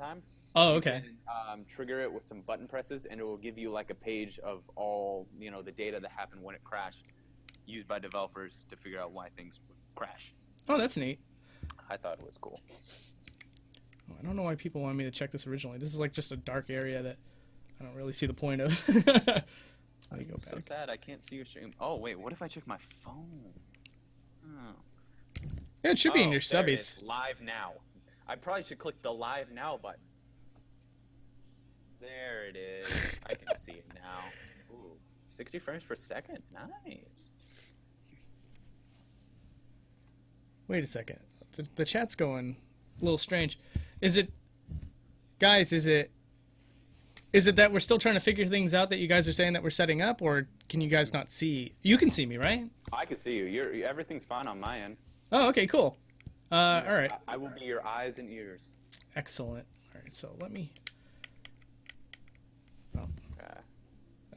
time. Oh, You okay. can trigger it with some button presses, and it will give you like a page of all the data that happened when it crashed, used by developers to figure out why things would crash. Oh, that's neat. I thought it was cool. Oh, I don't know why people wanted me to check this originally. This is like just a dark area that I don't really see the point of. Let me go I'm back. so sad I can't see your stream. Oh wait, what if I check my phone? Oh. Yeah, it should be in your there it subbies. is, live now. I probably should click the live now button. There it is. I can see it now. Ooh, 60 frames per second. Nice. Wait a second. The chat's going a little strange. Is it, guys? Is it that we're still trying to figure things out that you guys are saying that we're setting up, or can you guys not see? You can see me, right? I can see you. Everything's fine on my end. Oh, okay, cool. All right. I will be your eyes and ears. Excellent. All right, so let me. Oh, Okay.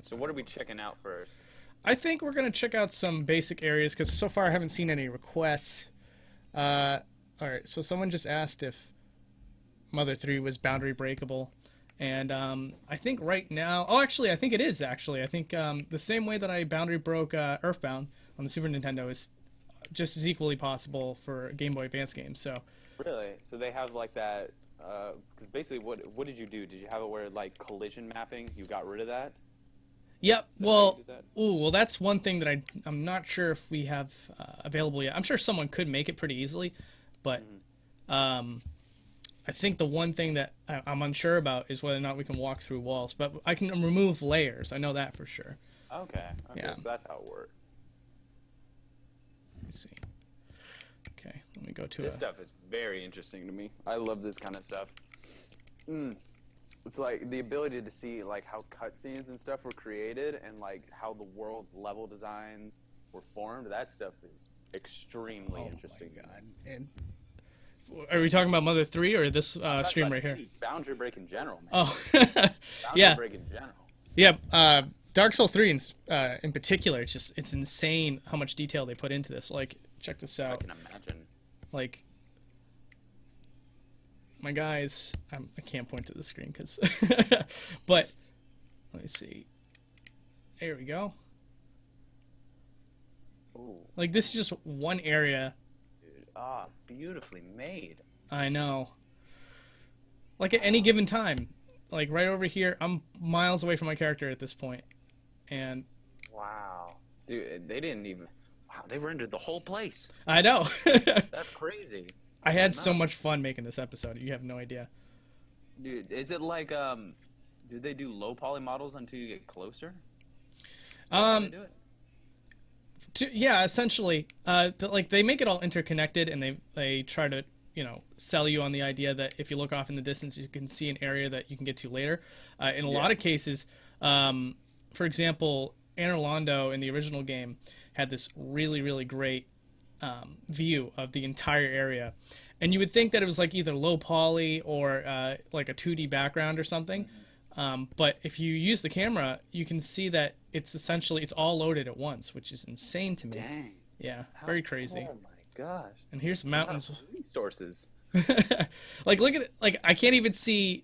So what are we checking out first? I think we're gonna check out some basic areas because so far I haven't seen any requests. All right, so someone just asked if Mother 3 was boundary breakable, and I think right now. Oh, actually, I think it is. Actually, I think the same way that I boundary broke Earthbound on the Super Nintendo is just as equally possible for Game Boy Advance games. So. Really? So they have like that. 'Cause basically, what did you do? Did you have it where like collision mapping? You got rid of that? Yep. Is that how you did that? Well, that's one thing that I'm not sure if we have available yet. I'm sure someone could make it pretty easily, but I think the one thing that I'm unsure about is whether or not we can walk through walls. But I can remove layers. I know that for sure. Okay. Yeah. So that's how it works. Let me see. Okay, let me go to This stuff is very interesting to me. I love this kind of stuff. It's like the ability to see like how cutscenes and stuff were created and like how the world's level designs were formed. That stuff is extremely interesting. Oh my god! And are we talking about Mother 3 or this That's stream about right here? Boundary break in general, man. Oh, Boundary yeah, break in general. yeah. Dark Souls 3 in particular, it's insane how much detail they put into this. Like, check this I out. can imagine. Like, my guys, I can't point to the screen because, but let me see. There we go. Ooh, Like, this is just one area. dude. Beautifully made. I know. Like, at any given time, like right over here, I'm miles away from my character at this point, and Wow. Dude, they didn't even... Wow, they rendered the whole place. I know. That's crazy. I had so much fun making this episode. You have no idea. Dude, is it like, do they do low poly models until you get closer? How do they do it? Yeah, essentially, like they make it all interconnected, and they try to sell you on the idea that if you look off in the distance, you can see an area that you can get to later. In a lot of cases, for example, Anor Londo in the original game had this really, really great view of the entire area, and you would think that it was like either low poly or like a 2D background or something. But if you use the camera, you can see that it's all loaded at once, which is insane to me. Dang. Yeah, very crazy. Oh my gosh. And here's mountains. Resources. Like, look at it. Like, I can't even see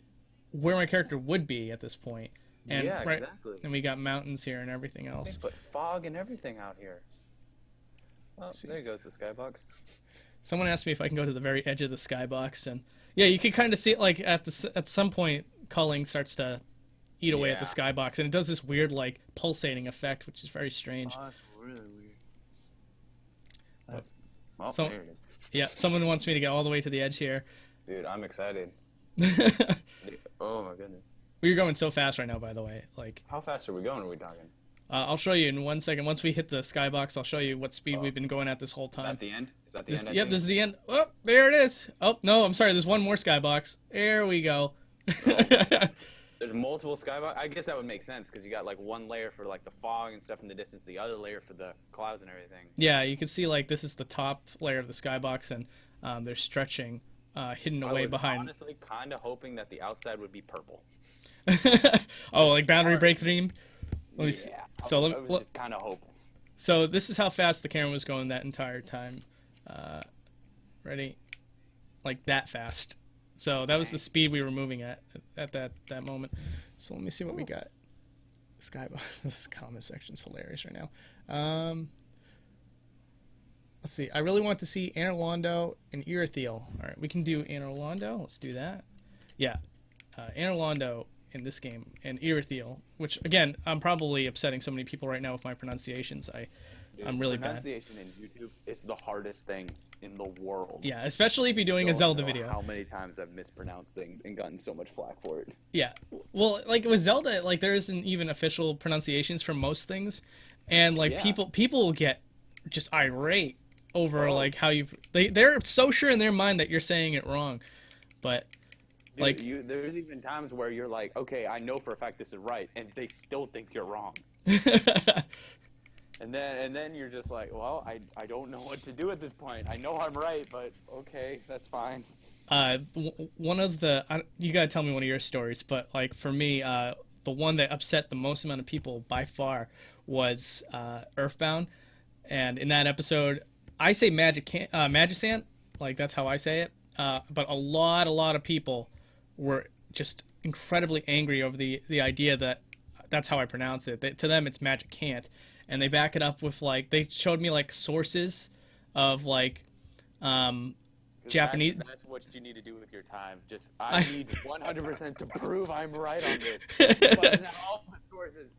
where my character would be at this point. And Yeah, exactly. And we got mountains here and everything else. They put fog and everything out here. Well, there goes the skybox. Someone asked me if I can go to the very edge of the skybox, and yeah, you can kind of see it. Like at some point, culling starts to eat away at the skybox, and it does this weird like pulsating effect, which is very strange. Oh, that's really weird. That's, well, So- there it is. Yeah, someone wants me to get all the way to the edge here. Dude, I'm excited. Oh my goodness. We're going so fast right now, by the way. Like, How fast are we going? Are we talking? I'll show you in 1 second. Once we hit the skybox, I'll show you what speed we've been going at this whole Is that time. the end? Is that the end? I Yep, think? this is the end. Oh, there it is. Oh, no, I'm sorry. There's one more skybox. There we go. There's multiple skybox. I guess that would make sense because you got like one layer for like the fog and stuff in the distance, the other layer for the clouds and everything. Yeah, you can see like this is the top layer of the skybox, and they're stretching, hidden away I was behind. honestly kind of hoping that the outside would be purple. Oh, like boundary break themed. Let me see. Yeah, So I was just kind of hoping. So this is how fast the camera was going that entire time. Ready? Like that fast. So that was the speed we were moving at that moment. So let me see what we got. This comment section's hilarious right now. Let's see. I really want to see Anorlando and Irithiel. All right, we can do Anorlando. Let's do that. Yeah, Anorlando in this game and Irithiel, which again, I'm probably upsetting so many people right now with my pronunciations. I'm really bad. Pronunciation in YouTube is the hardest thing in the world. Yeah, especially if you're doing a Zelda video. How many times I've mispronounced things and gotten so much flack for it. Yeah, well, like with Zelda, like there isn't even official pronunciations for most things, and like people will get just irate over like how they're so sure in their mind that you're saying it wrong, but dude, like there's even times where you're like, okay, I know for a fact this is right, and they still think you're wrong. And then you're just like, well, I don't know what to do at this point. I know I'm right, but okay, that's fine. One of the you gotta tell me one of your stories, but like for me, the one that upset the most amount of people by far was Earthbound, and in that episode, I say Magicant, like that's how I say it. But a lot of people were just incredibly angry over the idea that that's how I pronounce it. To them, it's Magicant. And they back it up with like they showed me like sources of like Japanese. That's what you need to do with your time. Just I need 100% to prove I'm right on this. But not all the sources.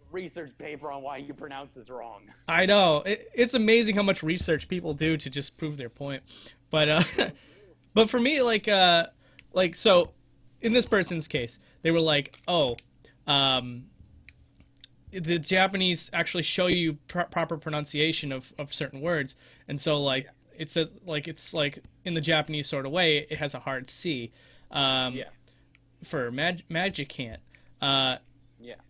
Research paper on why you pronounce this wrong. I know it's amazing how much research people do to just prove their point. But but for me, like so, in this person's case, they were like, the Japanese actually show you proper pronunciation of certain words, and so like it's like in the Japanese sort of way, it has a hard C. For Magicant.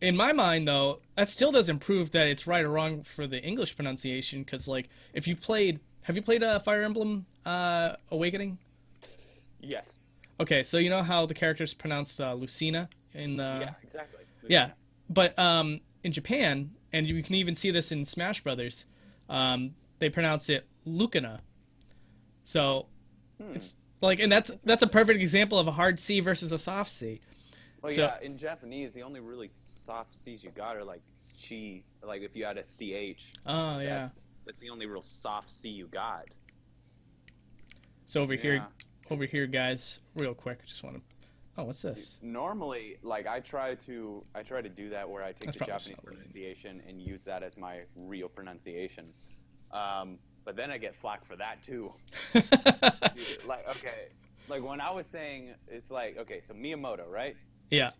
In my mind, though, that still doesn't prove that it's right or wrong for the English pronunciation, because like if you've played, have you played Fire Emblem Awakening? Yes. Okay, so you know how the character's pronounced Lucina in the. Yeah, exactly. Lucina. Yeah, but in Japan, and you can even see this in Smash Brothers, they pronounce it Lucina. So it's like, and that's a perfect example of a hard C versus a soft C. Well, so, yeah, in Japanese, the only really soft C's you got are like chi, like if you had a CH. Oh, yeah. That's the only real soft C you got. So over here, guys, real quick, I just want to. Oh, what's this? Normally, like I try to do that where I take the Japanese pronunciation and use that as my real pronunciation. But then I get flack for that too. Dude, like, okay, like when I was saying, it's like, okay, so Miyamoto, right? Yeah.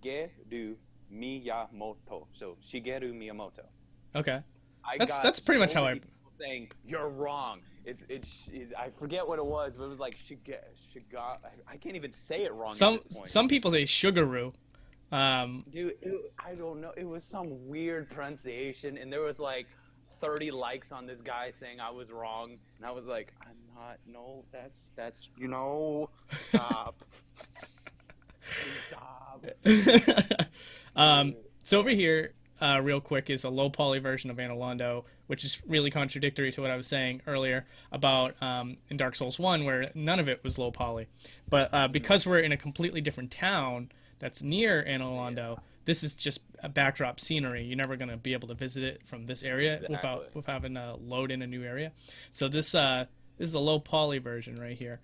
Shigeru Miyamoto. So Shigeru Miyamoto. Okay. That's pretty much how I. Saying you're wrong. It's I forget what it was, but it was like I can't even say it wrong. Some people say Sugaru. Dude, I don't know. It was some weird pronunciation, and there was like 30 likes on this guy saying I was wrong, and I was like, I'm not. No, that's stop. Stop. So over here, real quick, is a low poly version of Anorlando, which is really contradictory to what I was saying earlier about in Dark Souls 1, where none of it was low poly. But because we're in a completely different town that's near Anorlando, this is just a backdrop scenery. You're never going to be able to visit it from this area without having to load in a new area. So this is a low poly version right here.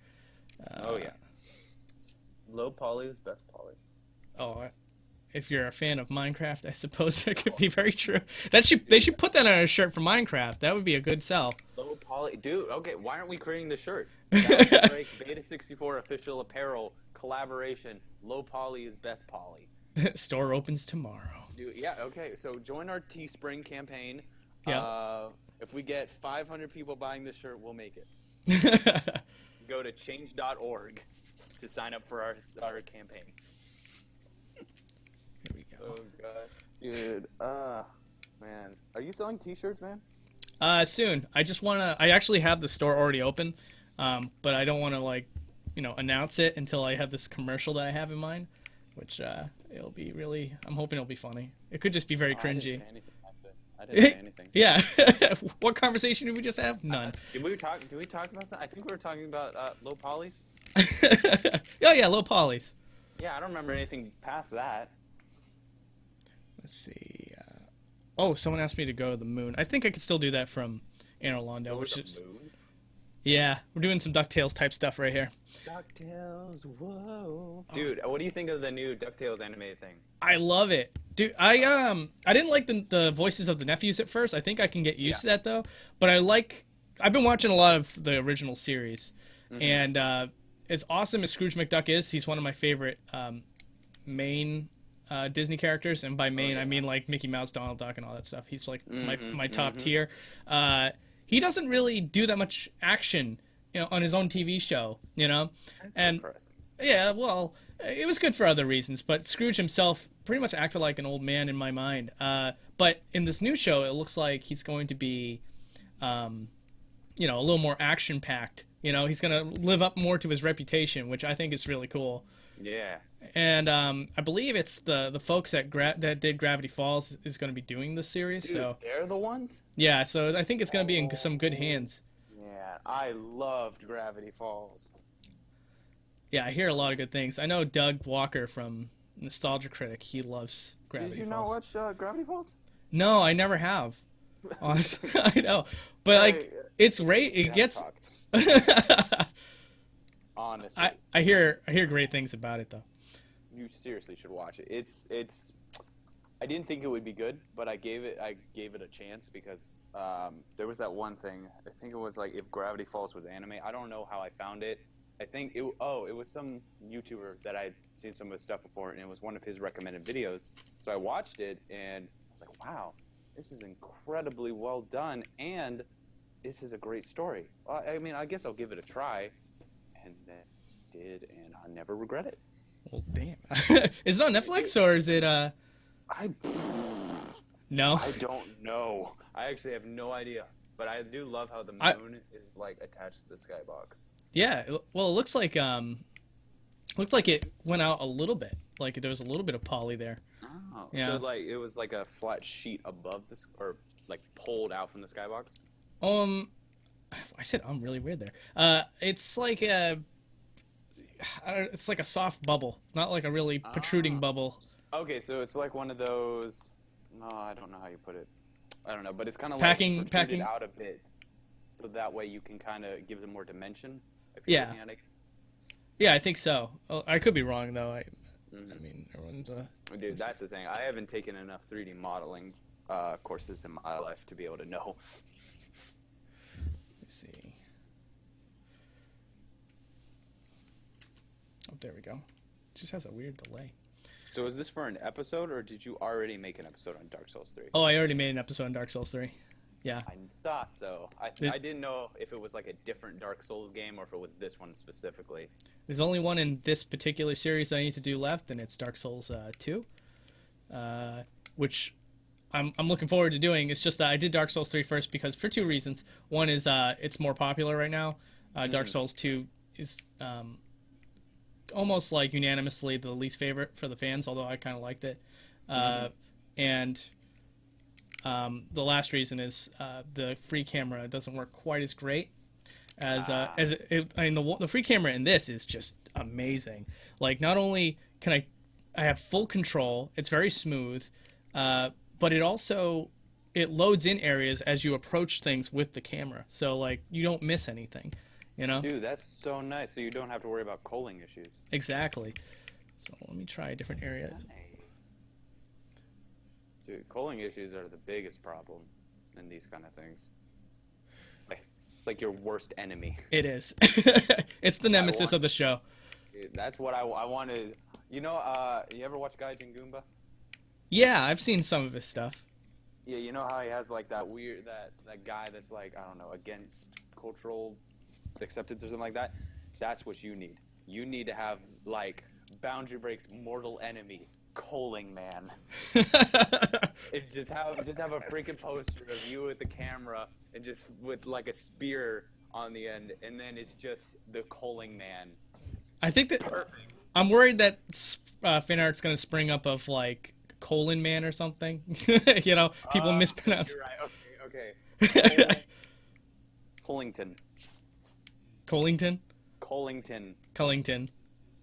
Low poly is best poly. Oh, if you're a fan of Minecraft, I suppose that could be very true. They should put that on a shirt for Minecraft. That would be a good sell. Low poly, dude. Okay, why aren't we creating the shirt? Beta64 official apparel collaboration. Low poly is best poly. Store opens tomorrow. Dude, yeah. Okay, so join our Teespring campaign. Yeah. If we get 500 people buying this shirt, we'll make it. Go to change.org to sign up for our campaign. Here we go. Oh gosh, dude. Man, are you selling T-shirts, man? Soon. I actually have the store already open, but I don't want to announce it until I have this commercial that I have in mind, which it'll be really. I'm hoping it'll be funny. It could just be very cringy. I didn't say anything. Yeah. What conversation did we just have? None. Did we talk about something? I think we were talking about low polys. Oh yeah, low polys. Yeah, I don't remember anything past that. Let's see. Oh, someone asked me to go to the moon. I think I could still do that from Anne Orlando, which is moon? yeah. We're doing some DuckTales type stuff right here. DuckTales, whoa. Dude, what do you think of the new DuckTales animated thing? I love it, dude. I didn't like the voices of the nephews at first. I think I can get used to that though. But I've been watching a lot of the original series, and as awesome as Scrooge McDuck is, he's one of my favorite main Disney characters, and by main I mean like Mickey Mouse, Donald Duck, and all that stuff. He's like my top tier. He doesn't really do that much action, on his own TV show, That's and impressive. yeah, well, it was good for other reasons, but Scrooge himself pretty much acted like an old man in my mind. But in this new show, it looks like he's going to be, a little more action-packed. He's going to live up more to his reputation, which I think is really cool. Yeah. And I believe it's the folks that did Gravity Falls is going to be doing the series. Dude, so they're the ones? yeah, so I think it's going to be in some good hands. Yeah, I loved Gravity Falls. Yeah, I hear a lot of good things. I know Doug Walker from Nostalgia Critic. He loves Gravity Did you Falls. not watch Gravity Falls? No, I never have. Honestly, I know, but it's great. It gets. Honestly, I hear great things about it though. you seriously should watch it. It's. I didn't think it would be good, but I gave it a chance because there was that one thing. I think it was like if Gravity Falls was anime. I don't know how I found it. I think it was some YouTuber that I'd seen some of his stuff before, and it was one of his recommended videos. So I watched it, and I was like, wow, this is incredibly well done, and this is a great story. Well, I mean, I guess I'll give it a try, and then did, and I'll never regret it. Well, damn. Is it on Netflix or is it No? I don't know. I actually have no idea, but I do love how the moon is like attached to the skybox. Yeah. Well, it looks like it went out a little bit. Like there was a little bit of poly there. Oh, yeah. So like it was like a flat sheet above this, or like pulled out from the skybox. I said I'm really weird there. It's like it's like a soft bubble, not like a really protruding bubble. Okay, so it's like one of those. No, I don't know how you put it. I don't know, but it's kind of Packing like protruded out a bit, so that way you can kind of give them more dimension. If you're looking at it. Yeah, I think so. I could be wrong though. I mean, everyone's Dude, that's the thing. I haven't taken enough 3D modeling courses in my life to be able to know. Let's see. Oh, there we go. It just has a weird delay. So is this for an episode, or did you already make an episode on Dark Souls 3? Oh, I already made an episode on Dark Souls 3. Yeah. I thought so. I didn't know if it was like a different Dark Souls game or if it was this one specifically. There's only one in this particular series that I need to do left, and it's Dark Souls 2, which I'm looking forward to doing. It's just that I did Dark Souls 3 first because for two reasons. One is it's more popular right now. Dark Souls 2 is almost like unanimously the least favorite for the fans, although I kind of liked it. And the last reason is the free camera doesn't work quite as great as the free camera in this is just amazing. Like not only can I have full control, it's very smooth, but it loads in areas as you approach things with the camera, so like you don't miss anything. Dude, that's so nice. So you don't have to worry about culling issues. Exactly. So let me try a different area. Dude, culling issues are the biggest problem in these kind of things. It's like your worst enemy. It is. It's the nemesis of the show. Dude, that's what I wanted. You ever watch Gaijin Goomba? Yeah, I've seen some of his stuff. Yeah, you know how he has like that weird that guy that's like, I don't know, against cultural acceptance or something like that. That's what you need. You need to have like Boundary Break's mortal enemy, Culling Man. just have a freaking poster of you with the camera and just with like a spear on the end, and then it's just the Culling Man. I think that I'm worried that fan art's going to spring up of like Colon Man or something. You know, people mispronounce. You're right. Okay. Collington. Colington. Collington.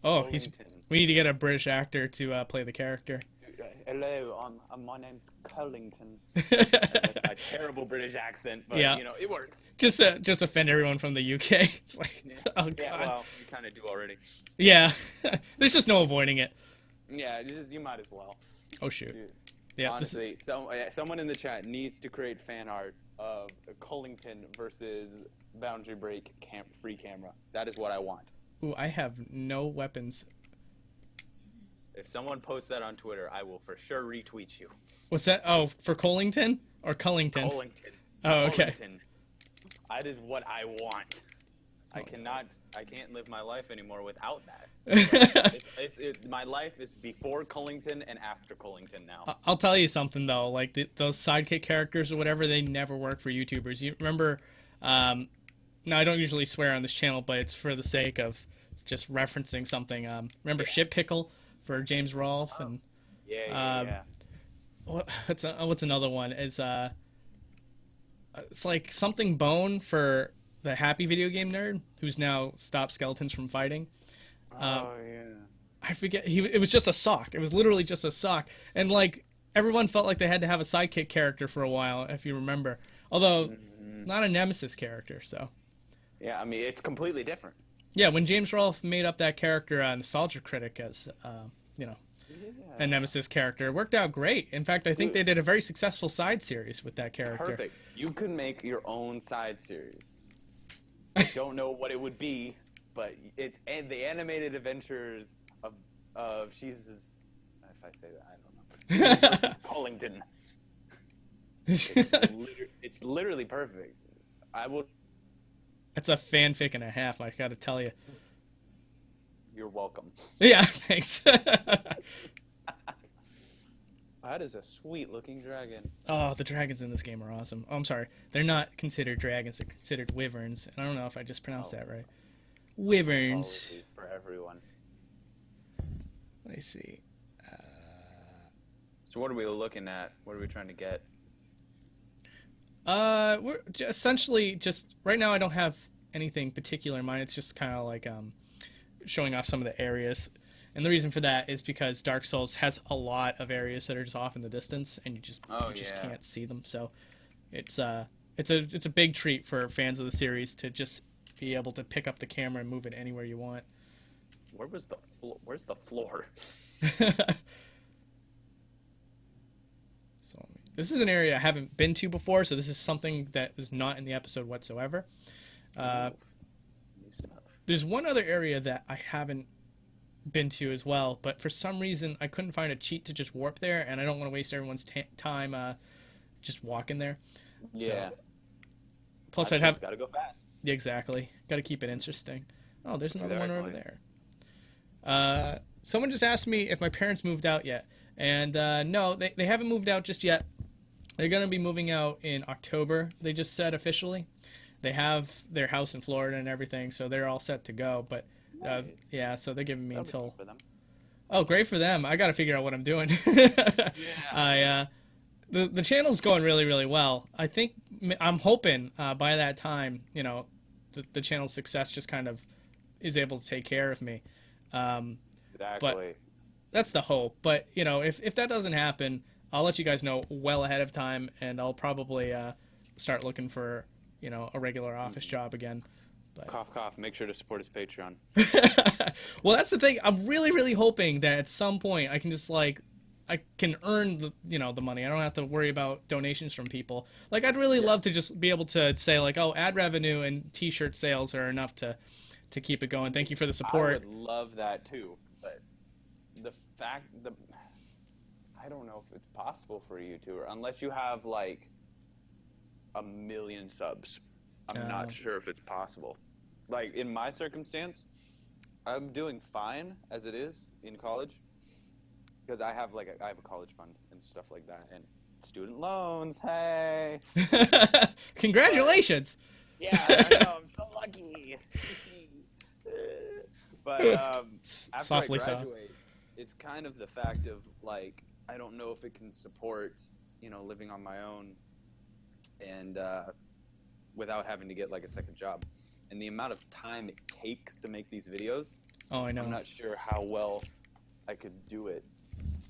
Oh, Collington. we need to get a British actor to play the character. Hello, my name's Collington. That's my terrible British accent, but Yeah. you know, it works. Just offend everyone from the UK. It's like, oh god. Yeah, well, you kind of do already. Yeah. There's just no avoiding it. Yeah, you might as well. Oh shoot. Dude, Yeah. honestly, someone in the chat needs to create fan art of Collington versus Boundary Break free camera. That is what I want. Ooh, I have no weapons. If someone posts that on Twitter, I will for sure retweet you. What's that? Oh, for Collington or Cullington? Collington. Oh, okay. Collington. That is what I want. I can't live my life anymore without that. My life is before Collington and after Collington now. I'll tell you something though, like those sidekick characters or whatever, they never work for YouTubers. You remember? Now I don't usually swear on this channel, but it's for the sake of just referencing something. Remember Shit Pickle for James Rolfe and Yeah. what's another one? Is it's like something Bone for the Happy Video Game Nerd, who's now stopped skeletons from fighting. Yeah. I forget. It was just a sock. It was literally just a sock, and like everyone felt like they had to have a sidekick character for a while, if you remember. Although not a nemesis character. So Yeah, I mean it's completely different. yeah, when James Rolfe made up that character, Nostalgia Critic, as a nemesis character, it worked out great. In fact, I think they did a very successful side series with that character. Perfect. You could make your own side series. I don't know what it would be, but it's the animated adventures of Jesus. If I say that, I don't know. Versus Collington. It's literally perfect. I will. That's a fanfic and a half, I gotta tell you. You're welcome. Yeah, thanks. That is a sweet looking dragon. Oh, the dragons in this game are awesome. Oh, I'm sorry. They're not considered dragons. They're considered wyverns. And I don't know if I just pronounced that right. Wyverns. Apologies for everyone. Let me see. So what are we looking at? What are we trying to get? We're essentially just right now. I don't have anything particular in mind. It's just kind of like showing off some of the areas, and the reason for that is because Dark Souls has a lot of areas that are just off in the distance, and you just can't see them. So it's a big treat for fans of the series to just be able to pick up the camera and move it anywhere you want. Where's the floor? So this is an area I haven't been to before, so this is something that is not in the episode whatsoever. There's one other area that I haven't been to as well, but for some reason I couldn't find a cheat to just warp there, and I don't want to waste everyone's time just walking there. Yeah. So, plus I'd have... Gotta go fast. Yeah, exactly. Gotta keep it interesting. Oh, there's another one over there. Someone just asked me if my parents moved out yet. And no, they haven't moved out just yet. They're going to be moving out in October, they just said officially. They have their house in Florida and everything, so they're all set to go. But Nice. yeah, so they're giving me until... For them. Oh, great for them. I got to figure out what I'm doing. Yeah. The channel's going really, really well. I'm hoping by that time, the channel's success just kind of is able to take care of me. Exactly. But that's the hope. But, if that doesn't happen, I'll let you guys know well ahead of time, and I'll probably start looking for, a regular office job again. But... Cough, cough. Make sure to support his Patreon. Well, that's the thing. I'm really, really hoping that at some point I can just, I can earn the money. I don't have to worry about donations from people. I'd really love to just be able to say, ad revenue and T-shirt sales are enough to keep it going. Thank you for the support. I would love that too, but I don't know if it's possible for a YouTuber unless you have 1 million subs. I'm not sure if it's possible. In my circumstance, I'm doing fine as it is in college because I have I have a college fund and stuff like that and student loans. Hey. Congratulations. Yeah, I know. I'm so lucky. But after Softly I graduate, it's kind of the fact of I don't know if it can support, living on my own and without having to get like a second job. And the amount of time it takes to make these videos, Oh, I know. I'm not sure how well I could do it.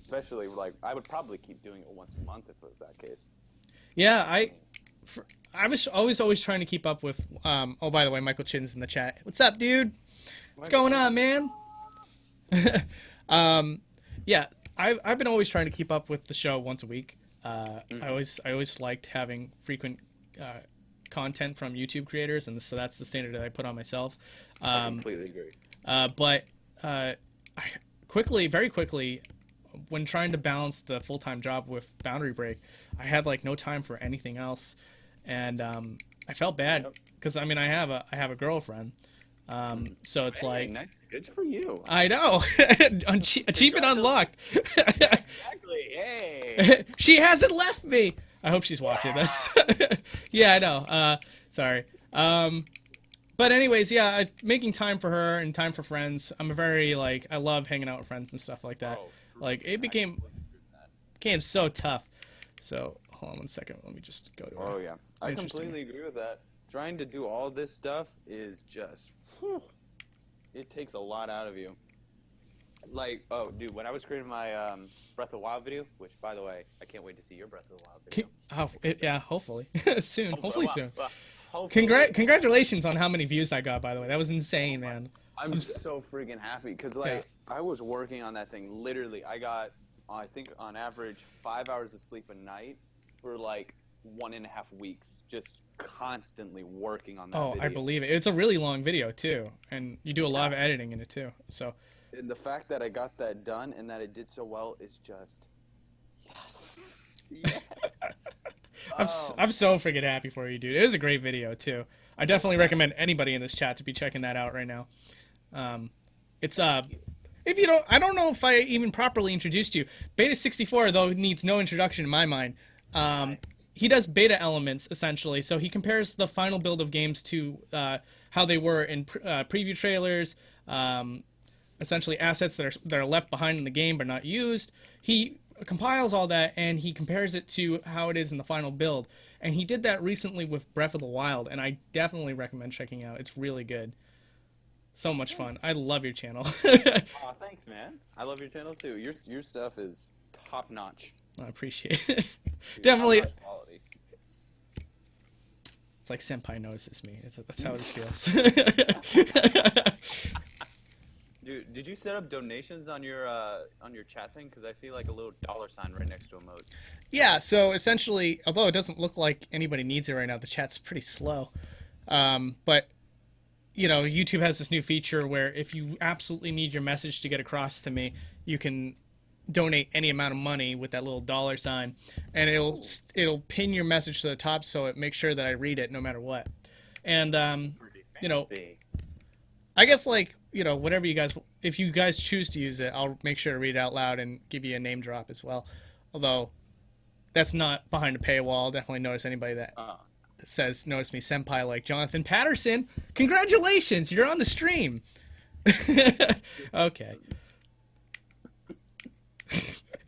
Especially, like, I would probably keep doing it once a month if it was that case. Yeah, I was always trying to keep up with. Oh, by the way, Michael Chin's in the chat. What's up, dude? What's going on, man? Yeah, I've been always trying to keep up with the show once a week. I always liked having frequent content from YouTube creators, and so that's the standard that I put on myself. I completely agree. But I very quickly, when trying to balance the full-time job with Boundary Break, I had like no time for anything else, and I felt bad because I mean I have a girlfriend, so it's like nice, good for you. I know, cheap and unlocked. Exactly. Hey. She hasn't left me. I hope she's watching this. Yeah, I know. Sorry. But anyways, yeah, making time for her and time for friends. I'm a very I love hanging out with friends and stuff like that. Like it became so tough. So hold on one second. Let me just go to her. Oh yeah, I completely agree with that. Trying to do all this stuff is just, it takes a lot out of you. Like, oh dude, when I was creating my Breath of the Wild video, which by the way, I can't wait to see your Breath of the Wild video. Yeah, hopefully soon. Hopefully soon. Hopefully. Congratulations on how many views I got, by the way. That was insane, man. I'm so freaking happy because I was working on that thing. Literally, I got, I think on average 5 hours of sleep a night for like 1.5 weeks, just constantly working on that video. I believe it. It's a really long video too, and you do a lot of editing in it too. So, and the fact that I got that done and that it did so well is just yes. I'm so freaking happy for you, dude. It was a great video too. I definitely recommend anybody in this chat to be checking that out right now. It's if you don't, I don't know if I even properly introduced you. Beta64 though needs no introduction in my mind. He does beta elements essentially, so he compares the final build of games to how they were in preview trailers, essentially assets that are left behind in the game but not used. He compiles all that and he compares it to how it is in the final build. And he did that recently with Breath of the Wild, and I definitely recommend checking out. It's really good. So much fun. I love your channel. Aw, thanks, man. I love your channel too. Your stuff is top notch. I appreciate it. Definitely. Quality. It's like Senpai notices me. That's how it feels. Dude, did you set up donations on your chat thing? Because I see like a little $sign right next to emotes. Yeah, so essentially, although it doesn't look like anybody needs it right now, the chat's pretty slow. But, YouTube has this new feature where if you absolutely need your message to get across to me, you can donate any amount of money with that little $sign, and it'll pin your message to the top so it makes sure that I read it no matter what. And, I guess whatever if you guys choose to use it, I'll make sure to read it out loud and give you a name drop as well. Although that's not behind a paywall. I'll definitely notice anybody that says notice me senpai like Jonathan Patterson. Congratulations, you're on the stream. Okay.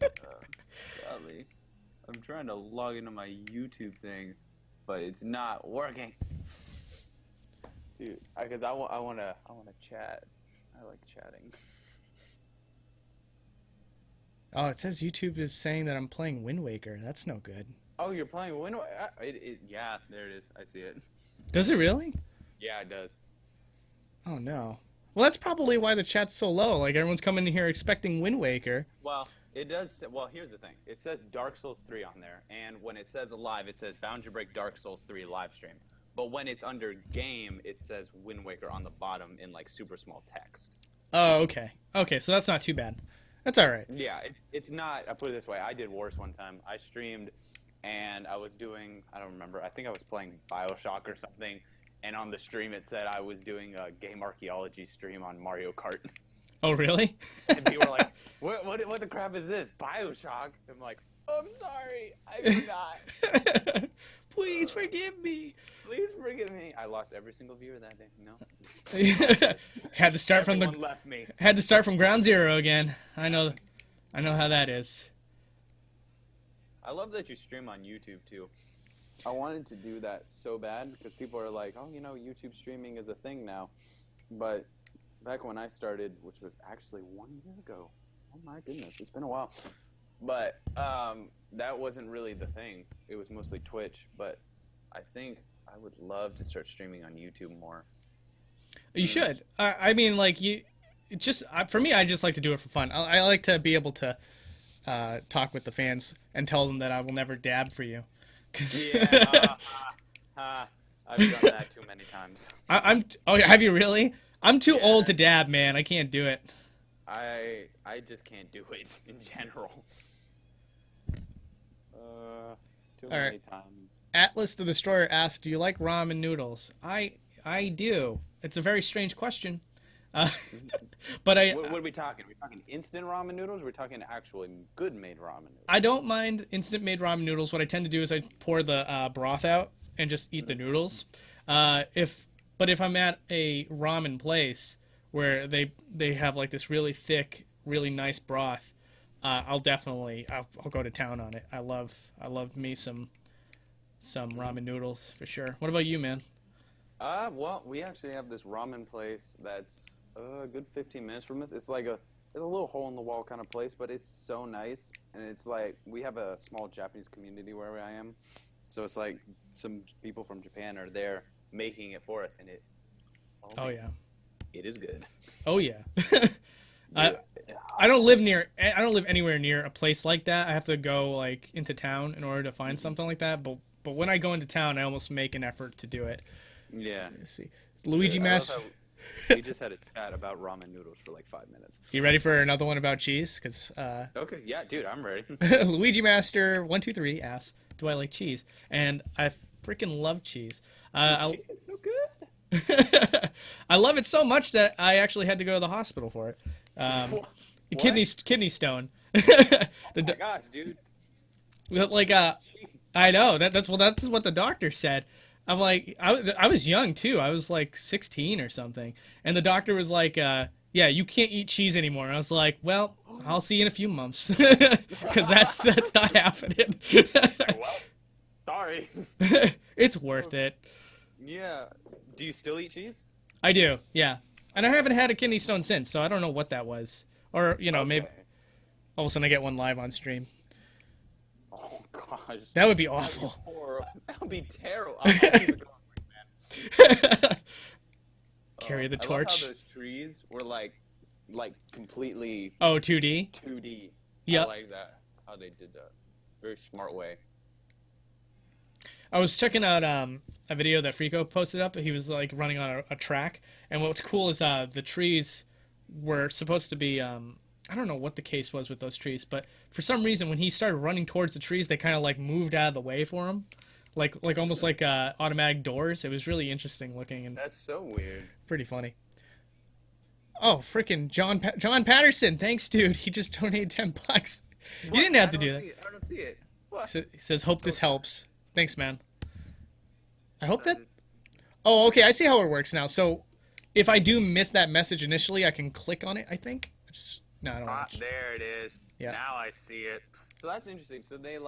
Golly. I'm trying to log into my YouTube thing, but it's not working. Dude, because I want to chat. I like chatting. Oh, it says YouTube is saying that I'm playing Wind Waker. That's no good. Oh, you're playing Wind Waker? Yeah, there it is. I see it. Does it really? Yeah, it does. Oh, no. Well, that's probably why the chat's so low. Like, everyone's coming in here expecting Wind Waker. Well, it does. Well, here's the thing. It says Dark Souls 3 on there, and when it says live, it says Boundary Break Dark Souls 3 live stream. But when it's under game, it says Wind Waker on the bottom in like super small text. Oh, okay. Okay, so that's not too bad. That's all right. Yeah, it's not. I put it this way. I did worse one time. I streamed, and I was doing, I don't remember, I think I was playing Bioshock or something, and on the stream it said I was doing a game archaeology stream on Mario Kart. Oh, really? And people were like, what the crap is this? Bioshock? I'm like, oh, I'm sorry. I forgot. Please forgive me. Please forgive me. I lost every single viewer that day. No. Had to start Everyone left me. Had to start from ground zero again. I know how that is. I love that you stream on YouTube too. I wanted to do that so bad because people are like, oh, you know, YouTube streaming is a thing now. But back when I started, which was actually 1 year ago, oh my goodness, it's been a while. But that wasn't really the thing. It was mostly Twitch. But I think I would love to start streaming on YouTube more. You should. I mean, like, for me, I just like to do it for fun. I like to be able to talk with the fans and tell them that I will never dab for you. Yeah, I've done that too many times. Oh, have you really? I'm too old to dab, man. I can't do it. I just can't do it in general. Too many times. Atlas the Destroyer asks, "Do you like ramen noodles?" I do. It's a very strange question. But What are we talking? Are we talking instant ramen noodles? Or are we talking actually good made ramen noodles? I don't mind instant made ramen noodles. What I tend to do is I pour the broth out and just eat the noodles. But if I'm at a ramen place where they have like this really thick, really nice broth, I'll go to town on it. I love me some ramen noodles for sure. What about you, man? Well, we actually have this ramen place that's a good 15 minutes from us. It's like it's a little hole in the wall kind of place, but it's so nice. And it's like we have a small Japanese community where I am, so it's like some people from Japan are there making it for us, and it. Oh yeah. It is good. Oh yeah. I don't live anywhere near a place like that. I have to go like into town in order to find something like that. But when I go into town, I almost make an effort to do it. Yeah. Let's see. Luigi Master. We just had a chat about ramen noodles for like 5 minutes. You ready for another one about cheese? Okay, yeah, dude, I'm ready. Luigi Master 123 asks, "Do I like cheese?" And I freaking love cheese. Cheese is so good. I love it so much that I actually had to go to the hospital for it. Kidney stone. Oh my gosh, dude. Like I know that's what the doctor said. I'm like, I was young too. I was like 16 or something, and the doctor was like, "Yeah, you can't eat cheese anymore." And I was like, "Well, I'll see you in a few months," because that's not happening. Well, sorry. It's worth it. Yeah. Do you still eat cheese? I do. Yeah, and I haven't had a kidney stone since, so I don't know what that was, or maybe all of a sudden I get one live on stream. Oh gosh. That would be awful. That would be terrible. Man. Carry the I torch. love how those trees were like completely 2D. 2D. Yeah. I like that. How they did that. Very smart way. I was checking out a video that Frico posted up. He was like running on a track, and what's cool is the trees were supposed to be I don't know what the case was with those trees, but for some reason when he started running towards the trees, they kind of like moved out of the way for him, like almost like automatic doors. It was really interesting looking and That's so weird. pretty funny. Oh, freaking John Patterson! Thanks, dude. He just donated $10. You didn't have to do that. I don't see it. What? He says, "Hope this helps." Thanks, man. I hope that... Oh, okay, I see how it works now. So, if I do miss that message initially, I can click on it, I think. No, I don't want to. There it is. Yeah. Now I see it. So that's interesting. So they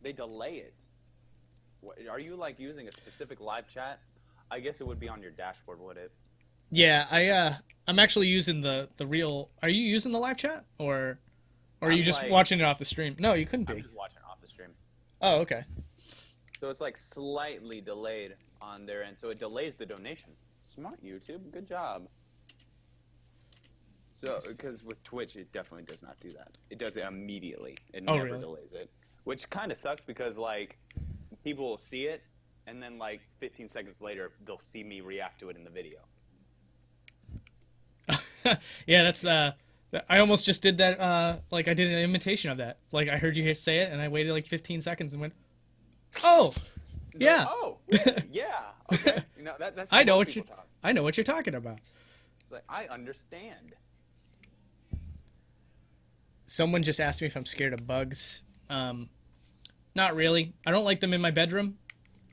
they delay it. Are you like using a specific live chat? I guess it would be on your dashboard, would it? Yeah, I'm actually using the real... Are you using the live chat? Or are you just watching it off the stream? No, you couldn't be. I'm just watching it off the stream. Oh, okay. So it's like slightly delayed on their end, so it delays the donation. Smart YouTube, good job. So, because with Twitch, it definitely does not do that. It does it immediately. It never really? delays it, which kind of sucks because like people will see it, and then like 15 seconds later, they'll see me react to it in the video. Yeah, that's I almost just did that. Like I did an imitation of that. Like I heard you say it, and I waited like 15 seconds and went, "Oh, yeah, oh, yeah, okay." You know, that's I know what I know what you're talking about." Like I understand. Someone just asked me if I'm scared of bugs. Not really. I don't like them in my bedroom.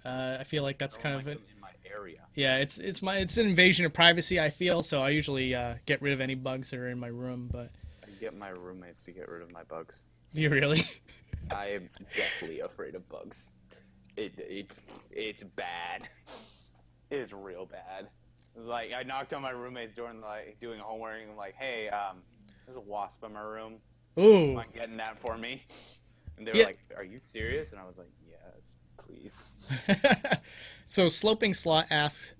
I feel like that's kind of it. In my area. Yeah, it's an invasion of privacy, I feel, so I usually get rid of any bugs that are in my room, but I get my roommates to get rid of my bugs. you really? I am deathly afraid of bugs. It's bad. It's real bad. It's like I knocked on my roommate's door and like doing homework and I'm like, hey, there's a wasp in my room. Ooh. Mind getting that for me? And they were Yeah. like, are you serious? And I was like, yes, please. So Sloping Slot asks,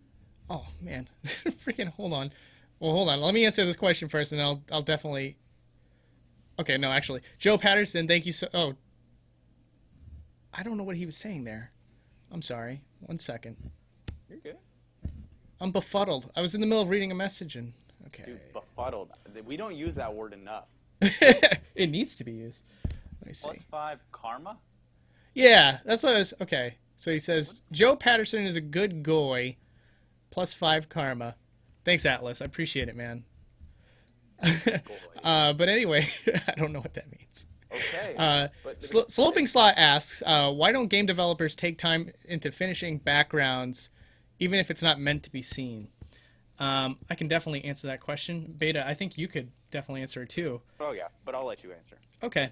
oh man, freaking hold on. Well, hold on. Let me answer this question first, and I'll definitely. Okay, no, actually, Joe Patterson, thank you so. Oh, I don't know what he was saying there. I'm sorry. 1 second. You're good. I'm befuddled. I was in the middle of reading a message, and okay. Dude, befuddled. We don't use that word enough. It needs to be used. Let me see. +5 karma? Yeah, that's what I was. Okay, so he says Joe Patterson is a good guy. +5 karma. Thanks, Atlas. I appreciate it, man. But anyway, I don't know what that means. Okay. Sloping Slot asks, why don't game developers take time into finishing backgrounds, even if it's not meant to be seen? I can definitely answer that question. Beta, I think you could definitely answer it too. Oh, yeah, but I'll let you answer. Okay.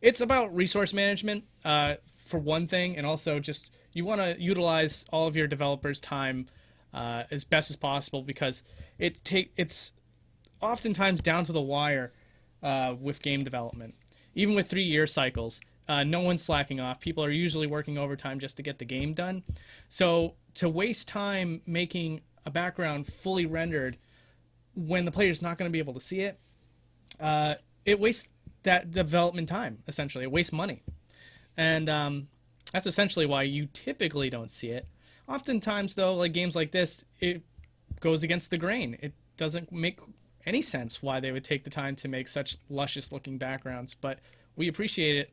It's about resource management, for one thing, and also just you want to utilize all of your developers' time as best as possible because it's oftentimes down to the wire with game development. Even with 3-year cycles, no one's slacking off. People are usually working overtime just to get the game done. So to waste time making a background fully rendered when the player's not going to be able to see it, it wastes that development time, essentially. It wastes money. And that's essentially why you typically don't see it. Oftentimes, though, like games like this, it goes against the grain. It doesn't make any sense why they would take the time to make such luscious-looking backgrounds, but we appreciate it.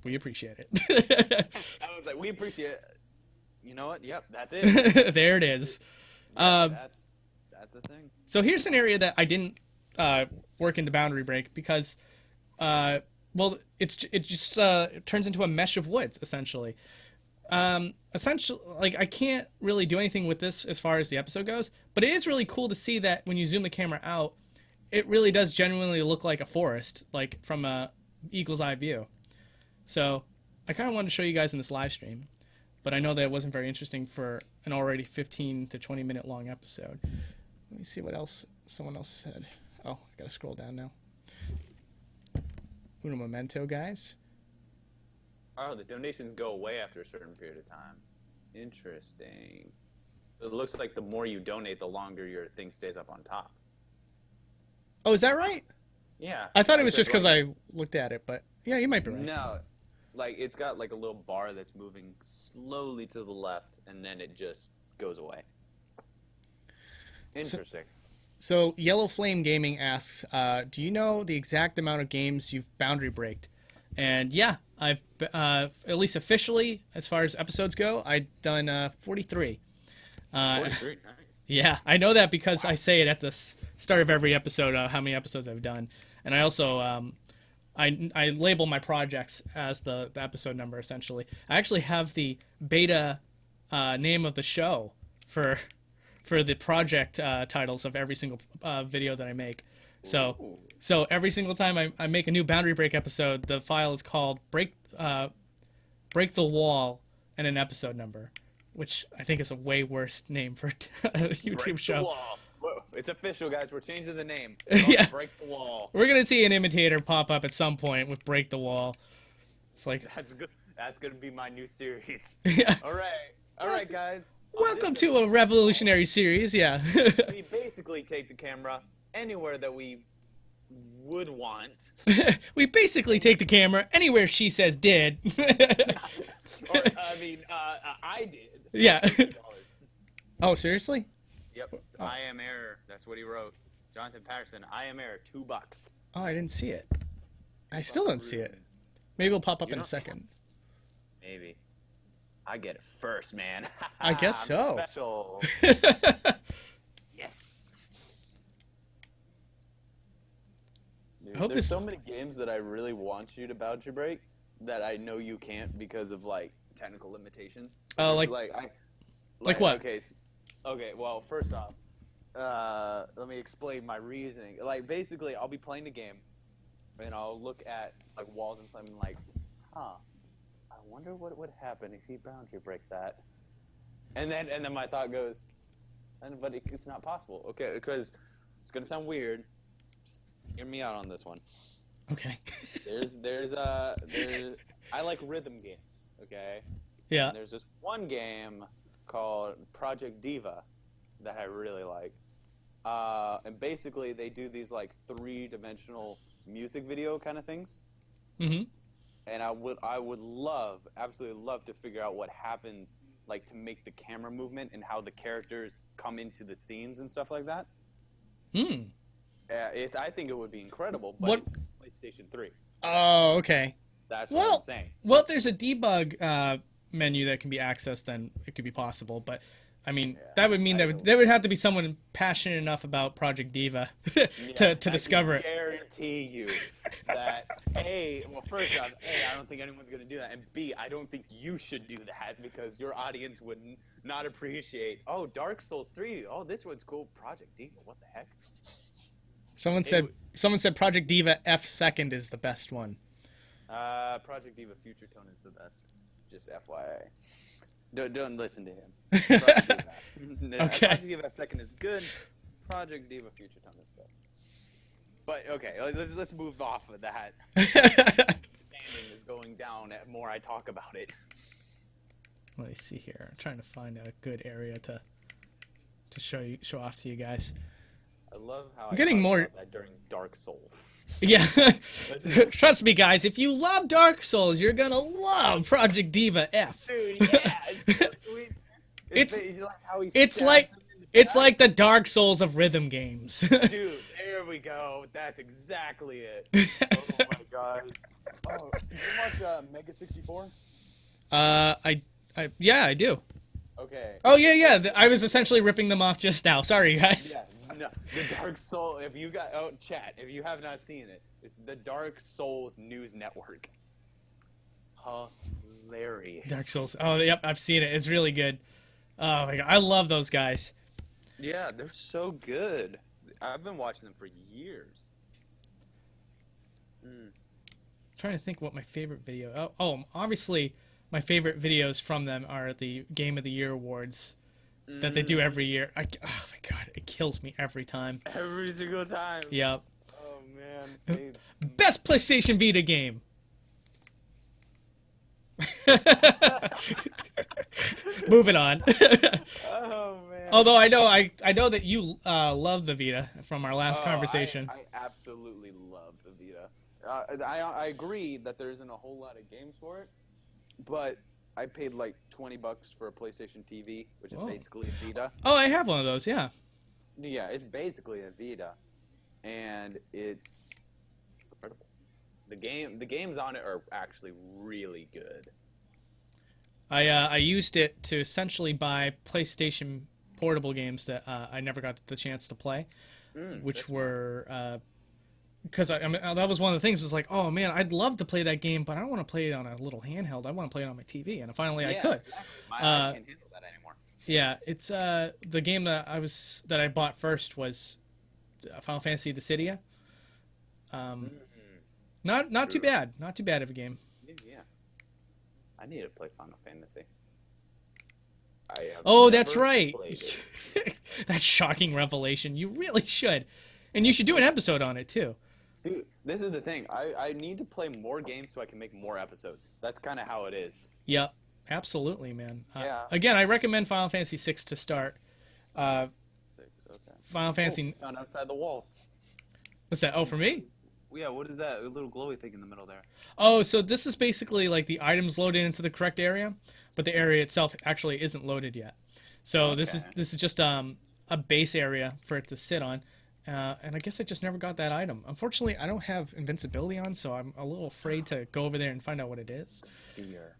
We appreciate it. I was like, we appreciate it. You know what? Yep, that's it. There it is. That's the thing. So here's an area that I didn't work into Boundary Break because, well, it just turns into a mesh of woods, essentially. Essentially, like, I can't really do anything with this as far as the episode goes, but it is really cool to see that when you zoom the camera out, it really does genuinely look like a forest, like from a eagle's eye view. So I kind of wanted to show you guys in this live stream, but I know that it wasn't very interesting for an already 15 to 20 minute long episode. Let me see what else someone else said. Oh, I gotta scroll down now. Uno momento, guys. Oh, the donations go away after a certain period of time. Interesting. It looks like the more you donate, the longer your thing stays up on top. Oh, is that right? Yeah. I thought it was just because I looked at it, but yeah, you might be right. No, like it's got like a little bar that's moving slowly to the left, and then it just goes away. Interesting. So Yellow Flame Gaming asks, do you know the exact amount of games you've boundary braked? And yeah, I've at least officially, as far as episodes go, I've done 43. 43, nice. Yeah, I know that because I say it at the start of every episode, how many episodes I've done. And I also, I label my projects as the episode number, essentially. I actually have the beta name of the show for the project titles of every single video that I make. So every single time I make a new Boundary Break episode, the file is called Break the Wall and an episode number, which I think is a way worse name for a YouTube Break show. The wall. Whoa, it's official, guys. We're changing the name. Yeah. Break the Wall. We're gonna see an imitator pop up at some point with Break the Wall. It's like That's good. That's gonna be my new series. yeah. All right, guys. Welcome to a revolutionary series. Yeah. We basically take the camera anywhere that we would want. We basically take the camera anywhere she says did. Or I did. Yeah. Oh, seriously? Yep. I am error. That's what he wrote. Jonathan Patterson. I am error. $2. Oh, I didn't see it. I still don't see it. Maybe it'll pop up in a second. Maybe. I get it first, man. I guess so. Special. Yes. Dude, I hope there's this- so many games that I really want you to boundary break that I know you can't because of like technical limitations. Oh, like what? Okay. Well, first off, let me explain my reasoning. Like basically, I'll be playing the game, and I'll look at like walls and something like, huh, I wonder what would happen if he boundary break that. And then my thought goes, but it's not possible. Okay, because it's gonna sound weird. Just hear me out on this one. Okay. There's I like rhythm games. Okay. Yeah. And there's this one game called Project Diva that I really like. And basically they do these like 3-dimensional music video kind of things. Mm-hmm. And I would absolutely love to figure out what happens, like to make the camera movement and how the characters come into the scenes and stuff like that. Hmm. I think it would be incredible, but it's PlayStation 3. Oh, okay. That's what I'm saying. Well, if there's a debug menu that can be accessed, then it could be possible. But I mean, that would mean there would have to be someone passionate enough about Project Diva to discover it. I guarantee you that well, first off, I don't think anyone's going to do that, and B, I don't think you should do that because your audience would not appreciate. Oh, Dark Souls 3. Oh, this one's cool. Project Diva. What the heck? Someone said Project Diva F2 is the best one. Project Diva Future Tone is the best. Just FYI. Don't listen to him. Okay. Project Diva F2 is good. Project Diva Future Tone is best. But okay, let's move off of that. Standing is going down the more I talk about it. Let me see here. I'm trying to find a good area to show off to you guys. I love how I'm getting more about that during Dark Souls. Yeah. Trust me, guys. If you love Dark Souls, you're gonna love Project Diva F. Dude, yeah, it's so sweet. It's like the Dark Souls of rhythm games. Dude, there we go. That's exactly it. Oh my god. Oh, did you watch Beta64? Yeah, I do. Okay. Oh yeah. I was essentially ripping them off just now. Sorry, guys. Yeah. No, the Dark Souls. If you chat, if you have not seen it, it's the Dark Souls News Network. Hilarious. Dark Souls. Oh, yep, I've seen it. It's really good. Oh my god, I love those guys. Yeah, they're so good. I've been watching them for years. Trying to think what my favorite video. Oh, obviously, my favorite videos from them are the Game of the Year awards that they do every year. Oh my god, it kills me every time. Every single time. Yep. Oh man. Best PlayStation Vita game. Moving on. Oh man. Although I know that you love the Vita from our last conversation. I absolutely love the Vita. I agree that there isn't a whole lot of games for it, but I paid like $20 for a PlayStation TV, which is basically a Vita. Oh, I have one of those. Yeah. Yeah, it's basically a Vita, and it's incredible. The games on it are actually really good. I used it to essentially buy PlayStation portable games that I never got the chance to play, which were because I mean that was one of the things. Was like, oh man, I'd love to play that game, but I don't want to play it on a little handheld. I want to play it on my TV, and finally I could. Exactly. My eyes can't handle that anymore. Yeah, it's the game that I bought first was Final Fantasy Dissidia. Not too bad, not too bad of a game. Yeah, I need to play Final Fantasy. Oh, that's right. That shocking revelation. You really should, and you should do an episode on it too. Dude, this is the thing. I need to play more games so I can make more episodes. That's kind of how it is. Yep, absolutely, man. Yeah. Again, I recommend Final Fantasy VI to start. 6, okay. Final Fantasy. Found outside the walls. What's that? Oh, for me? Yeah, what is that little glowy thing in the middle there? Oh, so this is basically like the items loaded into the correct area, but the area itself actually isn't loaded yet. So this is just a base area for it to sit on. And I guess I just never got that item. Unfortunately, I don't have invincibility on, so I'm a little afraid to go over there and find out what it is. Fear.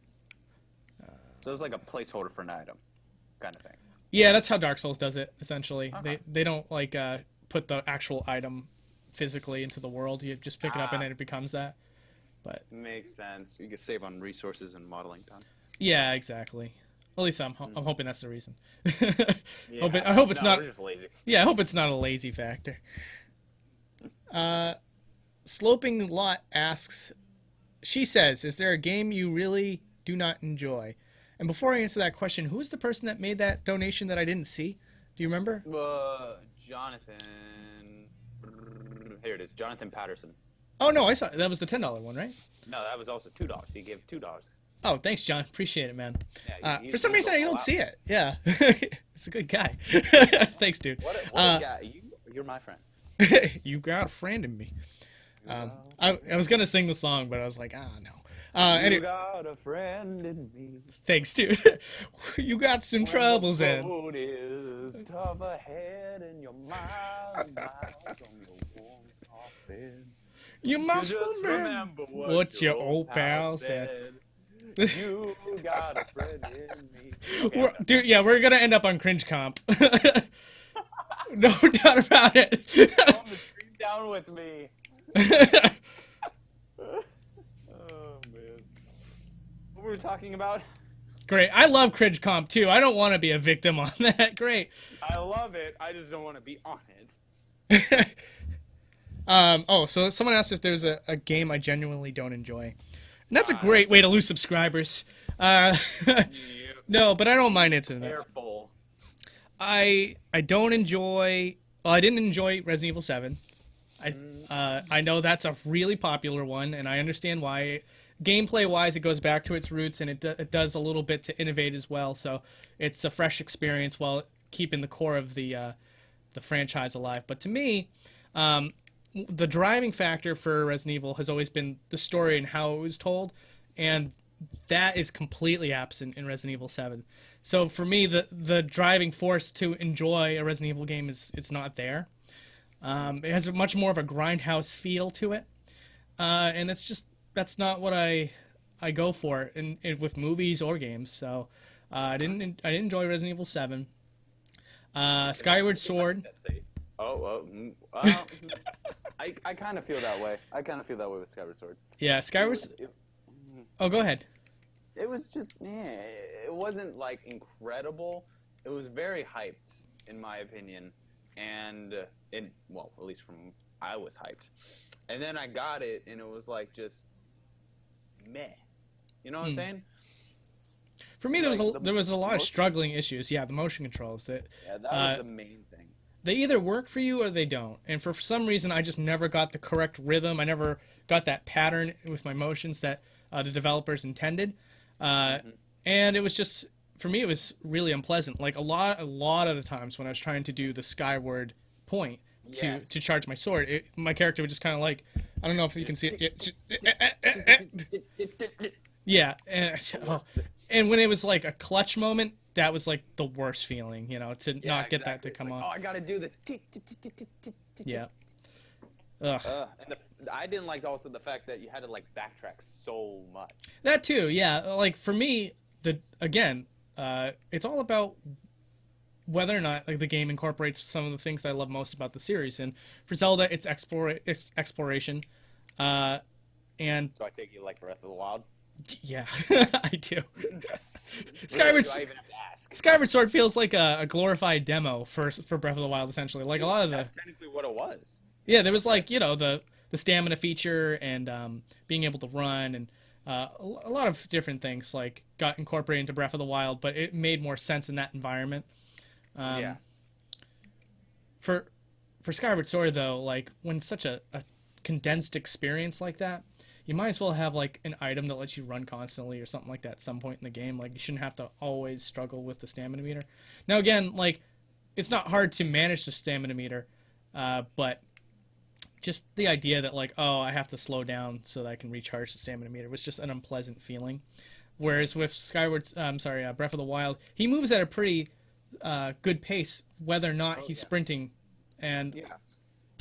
So it's like a placeholder for an item, kind of thing. Yeah, that's how Dark Souls does it, essentially. Okay. They don't like put the actual item physically into the world. You just pick it up and then it becomes that. But makes sense. You can save on resources and modeling time. Yeah, exactly. At least I'm hoping that's the reason. Yeah. I hope it's not. We're just lazy. Yeah, I hope it's not a lazy factor. Sloping Lot asks, she says, is there a game you really do not enjoy? And before I answer that question, who was the person that made that donation that I didn't see? Do you remember? Jonathan. Here it is, Jonathan Patterson. Oh, no, I saw that was the $10 one, right? No, that was also $2. He gave $2. Oh, thanks, John. Appreciate it, man. Yeah, For some reason, I don't see it. Yeah. It's a good guy. Thanks, dude. What a guy. You're my friend. You got a friend in me. I was going to sing the song, but I was like, no. You got a friend in me. Thanks, dude. You got some troubles, and the road is tough ahead and your mind miles on your warm coffin. You must remember what your old pal said. You got a friend in me. Okay, dude, yeah, we're gonna end up on cringe comp. No doubt about it. Come the stream down with me. Oh man. What were we talking about? Great. I love cringe comp too. I don't want to be a victim on that. Great. I love it. I just don't want to be on it. So someone asked if there's a game I genuinely don't enjoy. And that's a great way to lose subscribers. No, but I don't mind answering that. Careful. I don't enjoy... Well, I didn't enjoy Resident Evil 7. I know that's a really popular one, and I understand why. Gameplay-wise, it goes back to its roots, and it does a little bit to innovate as well, so it's a fresh experience while keeping the core of the franchise alive. But to me... the driving factor for Resident Evil has always been the story and how it was told, and that is completely absent in Resident Evil 7. So for me, the driving force to enjoy a Resident Evil game it's not there. It has much more of a grindhouse feel to it, and that's not what I go for with movies or games. So I didn't enjoy Resident Evil 7. Skyward Sword. I kind of feel that way. I kind of feel that way with Skyward Sword. Yeah, Skyward. Oh, go ahead. It was just, it wasn't like incredible. It was very hyped, in my opinion, and at least I was hyped. And then I got it, and it was like just meh. You know what I'm saying? For me, there was a lot of struggling issues. Yeah, the motion controls. That was the main thing. They either work for you or they don't. And for some reason, I just never got the correct rhythm. I never got that pattern with my motions that the developers intended. And it was just, for me, it was really unpleasant. Like a lot of the times when I was trying to do the skyward point to charge my sword, my character would just kind of like, I don't know if you can see it. Yeah. And when it was like a clutch moment, that was like the worst feeling, to not get that to come off. Oh, I gotta do this. Yeah. Ugh. And I didn't like also the fact that you had to like backtrack so much. That too, yeah. Like for me, it's all about whether or not like the game incorporates some of the things that I love most about the series. And for Zelda, it's exploration. And so I take you like Breath of the Wild. Yeah, I do. Skyward Sword feels like a glorified demo for Breath of the Wild, essentially. Like a lot of that's technically what it was. Yeah, there was like the stamina feature and being able to run and a lot of different things like got incorporated into Breath of the Wild, but it made more sense in that environment. For Skyward Sword though, like when such a condensed experience like that, you might as well have like an item that lets you run constantly or something like that at some point in the game. Like you shouldn't have to always struggle with the stamina meter. Now again, like it's not hard to manage the stamina meter, but just the idea that like, oh, I have to slow down so that I can recharge the stamina meter was just an unpleasant feeling. Whereas with Breath of the Wild, he moves at a pretty good pace, whether or not he's sprinting, and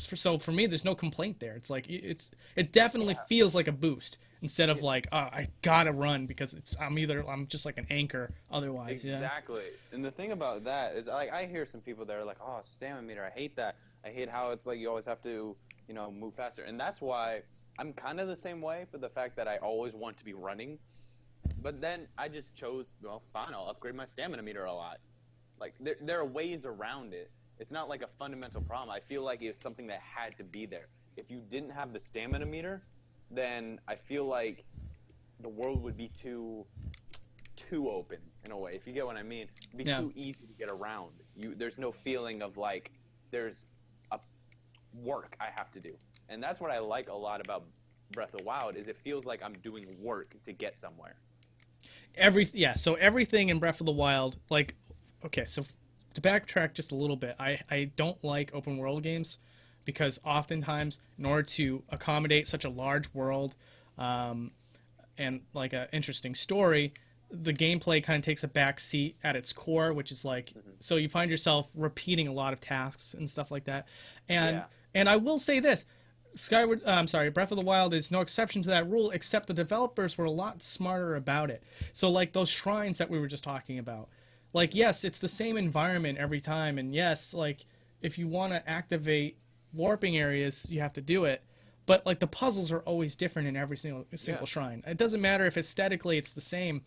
so for me, there's no complaint there. It's like it definitely feels like a boost instead of like, oh, I gotta run because I'm just like an anchor otherwise. Exactly. And the thing about that is, like, I hear some people that are like, oh, stamina meter, I hate that. I hate how it's like you always have to, move faster. And that's why I'm kind of the same way for the fact that I always want to be running. But then I just chose, well, fine, I'll upgrade my stamina meter a lot. Like, there are ways around it. It's not like a fundamental problem. I feel like it's something that had to be there. if you didn't have the stamina meter, then I feel like the world would be too open in a way. If you get what I mean, it'd be too easy to get around. There's no feeling of like there's a work I have to do, and that's what I like a lot about Breath of the Wild is it feels like I'm doing work to get somewhere. So everything in Breath of the Wild, like, okay, so to backtrack just a little bit, I don't like open world games because oftentimes in order to accommodate such a large world and like an interesting story, the gameplay kind of takes a back seat at its core, which is like, so you find yourself repeating a lot of tasks and stuff like that. And I will say this, Breath of the Wild is no exception to that rule, except the developers were a lot smarter about it. So like those shrines that we were just talking about, like, yes, it's the same environment every time, and yes, like if you want to activate warping areas, you have to do it. But like the puzzles are always different in every single shrine. It doesn't matter if aesthetically it's the same.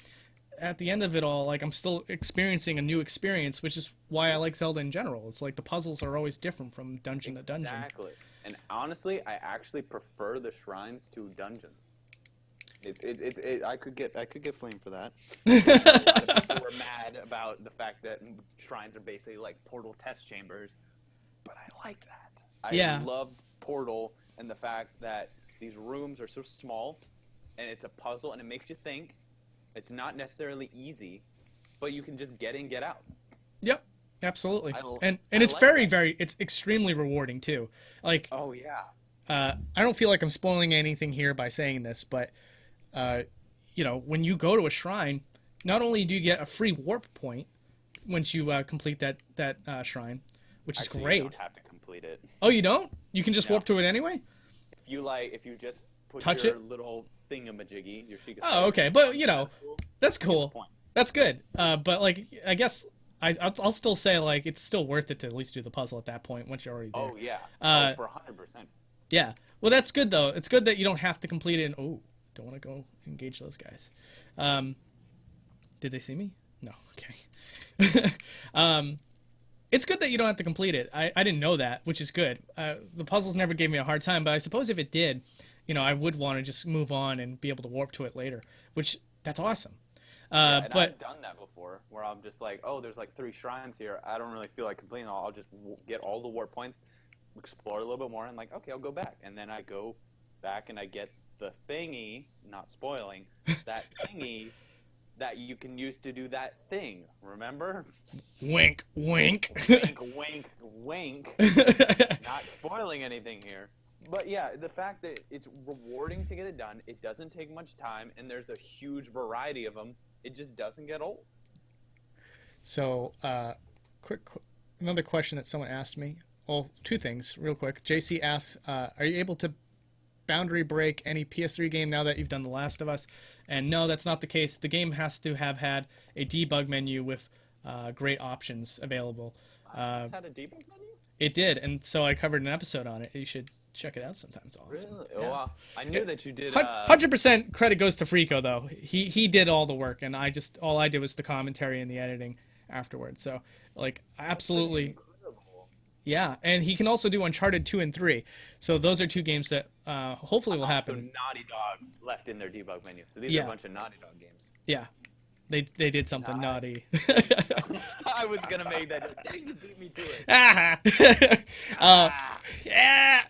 At the end of it all, like I'm still experiencing a new experience, which is why I like Zelda in general. It's like the puzzles are always different from dungeon to dungeon. Exactly. And honestly, I actually prefer the shrines to dungeons. I could get flamed for that. A lot of people were mad about the fact that shrines are basically like Portal test chambers, but I like that. I love Portal and the fact that these rooms are so small, and it's a puzzle, and it makes you think. It's not necessarily easy, but you can just get in, get out. Yep. Absolutely, and it's like it's extremely rewarding too. Like, oh yeah, I don't feel like I'm spoiling anything here by saying this, but you know, when you go to a shrine, not only do you get a free warp point once you complete that shrine, which is great. You don't have to complete it. Oh, you don't? You can just warp to it anyway. If you just touch your little thingamajiggy, your Sheikah. Oh, okay, but you know, that's cool. That's good. But like, I guess. I'll still say, like, it's still worth it to at least do the puzzle at that point once you're already there. Oh, yeah. For 100%. Yeah. Well, that's good, though. It's good that you don't have to complete it. Don't want to go engage those guys. Did they see me? No. Okay. It's good that you don't have to complete it. I didn't know that, which is good. The puzzles never gave me a hard time, but I suppose if it did, you know, I would want to just move on and be able to warp to it later, which, that's awesome. But I've done that before, where I'm just like, oh, there's like 3 shrines here. I don't really feel like completing all. I'll just get all the warp points, explore a little bit more, and like, okay, I'll go back. And then I go back and I get the thingy, not spoiling, that thingy that you can use to do that thing. Remember? Wink, wink. Wink, wink, wink. Not spoiling anything here. But yeah, the fact that it's rewarding to get it done, it doesn't take much time, and there's a huge variety of them. It just doesn't get old. So, another question that someone asked me. Well, 2 things, real quick. JC asks, are you able to boundary break any PS3 game now that you've done The Last of Us? And no, that's not the case. The game has to have had a debug menu with great options available. Last of Us had a debug menu? It did, and so I covered an episode on it. You should check it out sometime. It's awesome. Really? Yeah. Well, I knew that you did. 100% credit goes to Frico though. He did all the work, and all I did was the commentary and the editing afterwards. So like absolutely. Yeah, and he can also do Uncharted 2 and 3. So those are 2 games that hopefully will happen. So Naughty Dog left in their debug menu. So these are a bunch of Naughty Dog games. Yeah. They did something naughty. I was going to make that. Dang, you beat me to it. Yeah.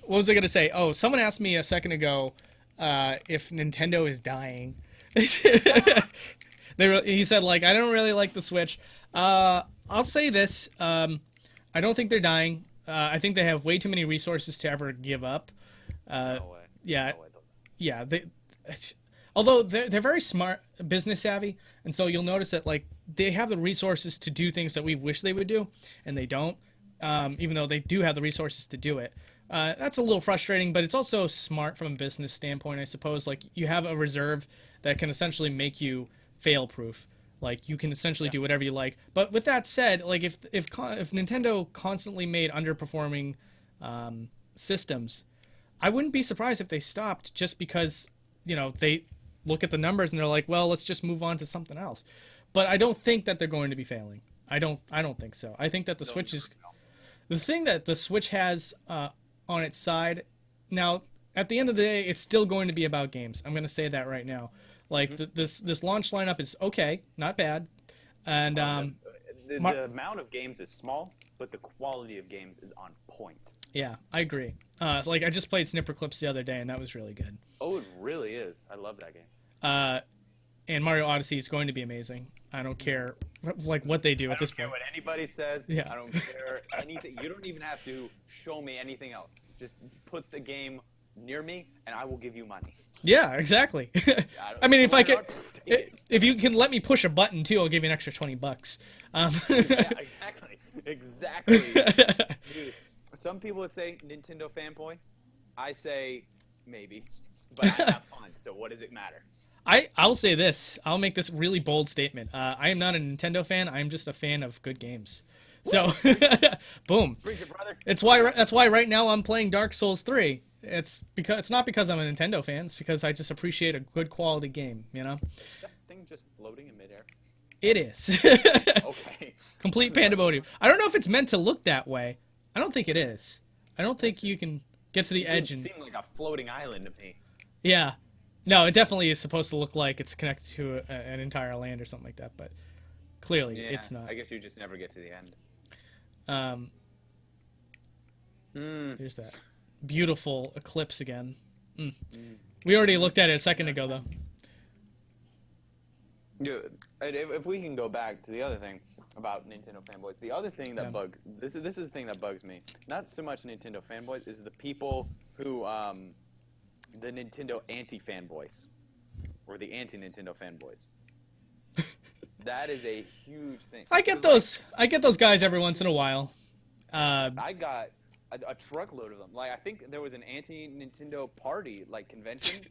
What was I going to say? Oh, someone asked me a second ago if Nintendo is dying. He said, like, I don't really like the Switch. I'll say this. I don't think they're dying. I think they have way too many resources to ever give up. No way. Yeah. No way. Yeah. Although they're very smart, business savvy, and so you'll notice that like they have the resources to do things that we wish they would do, and they don't, even though they do have the resources to do it. That's a little frustrating, but it's also smart from a business standpoint, I suppose. Like you have a reserve that can essentially make you fail-proof. Like you can essentially do whatever you like. But with that said, like if Nintendo constantly made underperforming systems, I wouldn't be surprised if they stopped just because they look at the numbers and they're like, well, let's just move on to something else. But I don't think that they're going to be failing. I don't think so. I think that the Switch is the thing that the Switch has on its side. Now, at the end of the day, it's still going to be about games. I'm going to say that right now. Like this launch lineup is okay, not bad, and the amount of games is small, but the quality of games is on point. yeah, I agree. Like I just played Snipper Clips the other day, and that was really good. Oh, it really is. I love that game. And Mario Odyssey is going to be amazing. I don't care like what they do at this point. I don't care what anybody says. Yeah. I don't care anything. You don't even have to show me anything else. Just put the game near me, and I will give you money. Yeah, exactly. I mean, if you can let me push a button too, I'll give you an extra $20. Yeah, exactly. Dude, some people would say Nintendo fanboy. I say maybe, but I have fun. So what does it matter? I'll say this. I'll make this really bold statement. I am not a Nintendo fan. I am just a fan of good games. So, boom. That's why right now I'm playing Dark Souls 3. It's not because I'm a Nintendo fan. It's because I just appreciate a good quality game. You know. Is that thing just floating in midair? It is. Okay. Complete pandemonium. I don't know if it's meant to look that way. I don't think it is. I don't think you can get to the edge and. It seemed like a floating island to me. Yeah. No, it definitely is supposed to look like it's connected to an entire land or something like that, but clearly it's not. I guess you just never get to the end. There's that beautiful eclipse again. We already looked at it a second ago, though. Dude, if we can go back to the other thing about Nintendo fanboys, the other thing that this is the thing that bugs me. Not so much Nintendo fanboys, is the people who the Nintendo anti-fanboys, or the anti-Nintendo fanboys. That is a huge thing. I get those. I get those guys every once in a while. I got a truckload of them. Like, I think there was an anti-Nintendo party, like, convention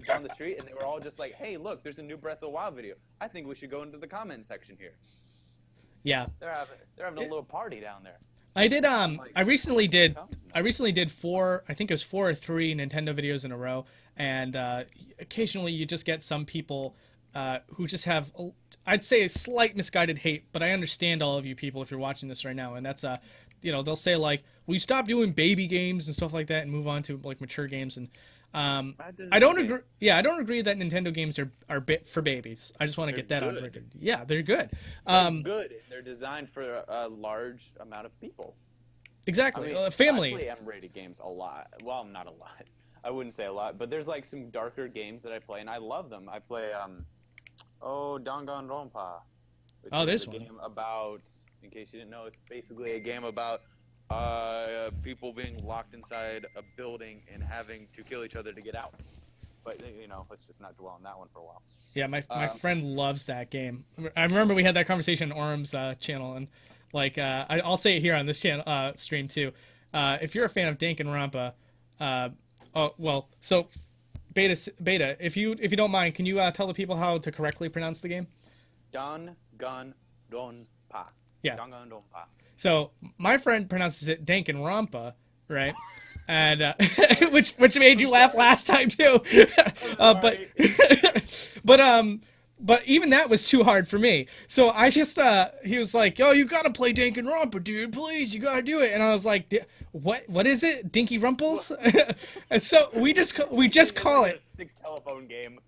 down the street, and they were all just like, "Hey, look, there's a new Breath of the Wild video. I think we should go into the comment section here." Yeah. They're having a little party down there. I did. I recently did 4. I think it was 4 or 3 Nintendo videos in a row, and occasionally you just get some people who just have, I'd say, a slight misguided hate. But I understand all of you people if you're watching this right now, and that's they'll say like, "We stop doing baby games and stuff like that, and move on to like mature games." And I don't agree. Yeah, I don't agree that Nintendo games are bit for babies. I just want to get that on record. Yeah, they're good. They're good. They're designed for a large amount of people. Exactly. I mean, family. I play M-rated games a lot. Well, not a lot. I wouldn't say a lot, but there's like some darker games that I play, and I love them. I play Danganronpa. Oh, this one. One. Game about, in case you didn't know, it's basically a game about people being locked inside a building and having to kill each other to get out. But, let's just not dwell on that one for a while. Yeah, my friend loves that game. I remember we had that conversation on Orm's channel, and like I'll say it here on this channel stream too. If you're a fan of Danganronpa, so Beta, if you don't mind, can you tell the people how to correctly pronounce the game? Danganronpa. Yeah. Danganronpa. So my friend pronounces it Danganronpa, right? And which made you laugh last time too. But even that was too hard for me. So I just he was like, "Yo, you gotta play Danganronpa, dude. Please, you gotta do it." And I was like, "What is it? Dinky Rumples?" And so we just call it. Sick telephone game.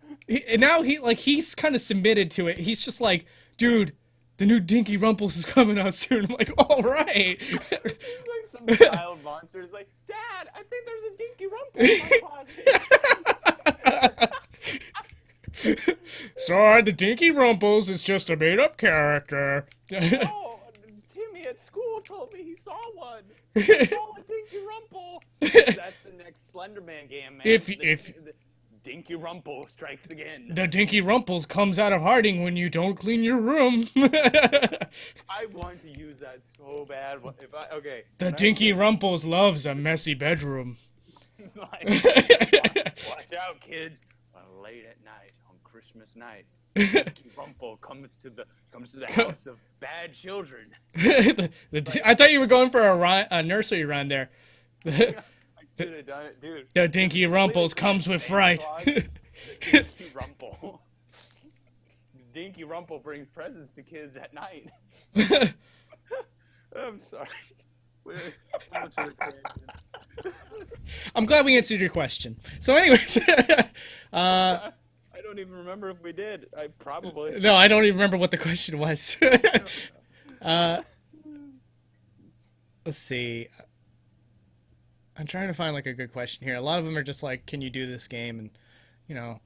And now he's kind of submitted to it. He's just like, "Dude, the new Dinky Rumples is coming out soon." I'm like, "All right." Like some child monster is like, "Dad, I think there's a Dinky Rumples." Sorry, the Dinky Rumples is just a made-up character. Oh, Timmy at school told me he saw one. He saw a Dinky Rumple. That's the next Slenderman game, man. If the Dinky Rumple strikes again. The Dinky Rumples comes out of hiding when you don't clean your room. I want to use that so bad. The Dinky Rumples loves a messy bedroom. Watch out, kids. Late at night on Christmas night, Dinky Rumple comes to the house of bad children. I thought you were going for a nursery rhyme there. I should have done it, dude. The Dinky Rumples comes with fright. The Dinky Rumple. The Dinky Rumple brings presents to kids at night. I'm sorry. I'm glad we answered your question. So, anyways, I don't even remember if we did. I probably. no, I don't even remember what the question was. Let's see. I'm trying to find like a good question here. A lot of them are just like, "Can you do this game?" And you know,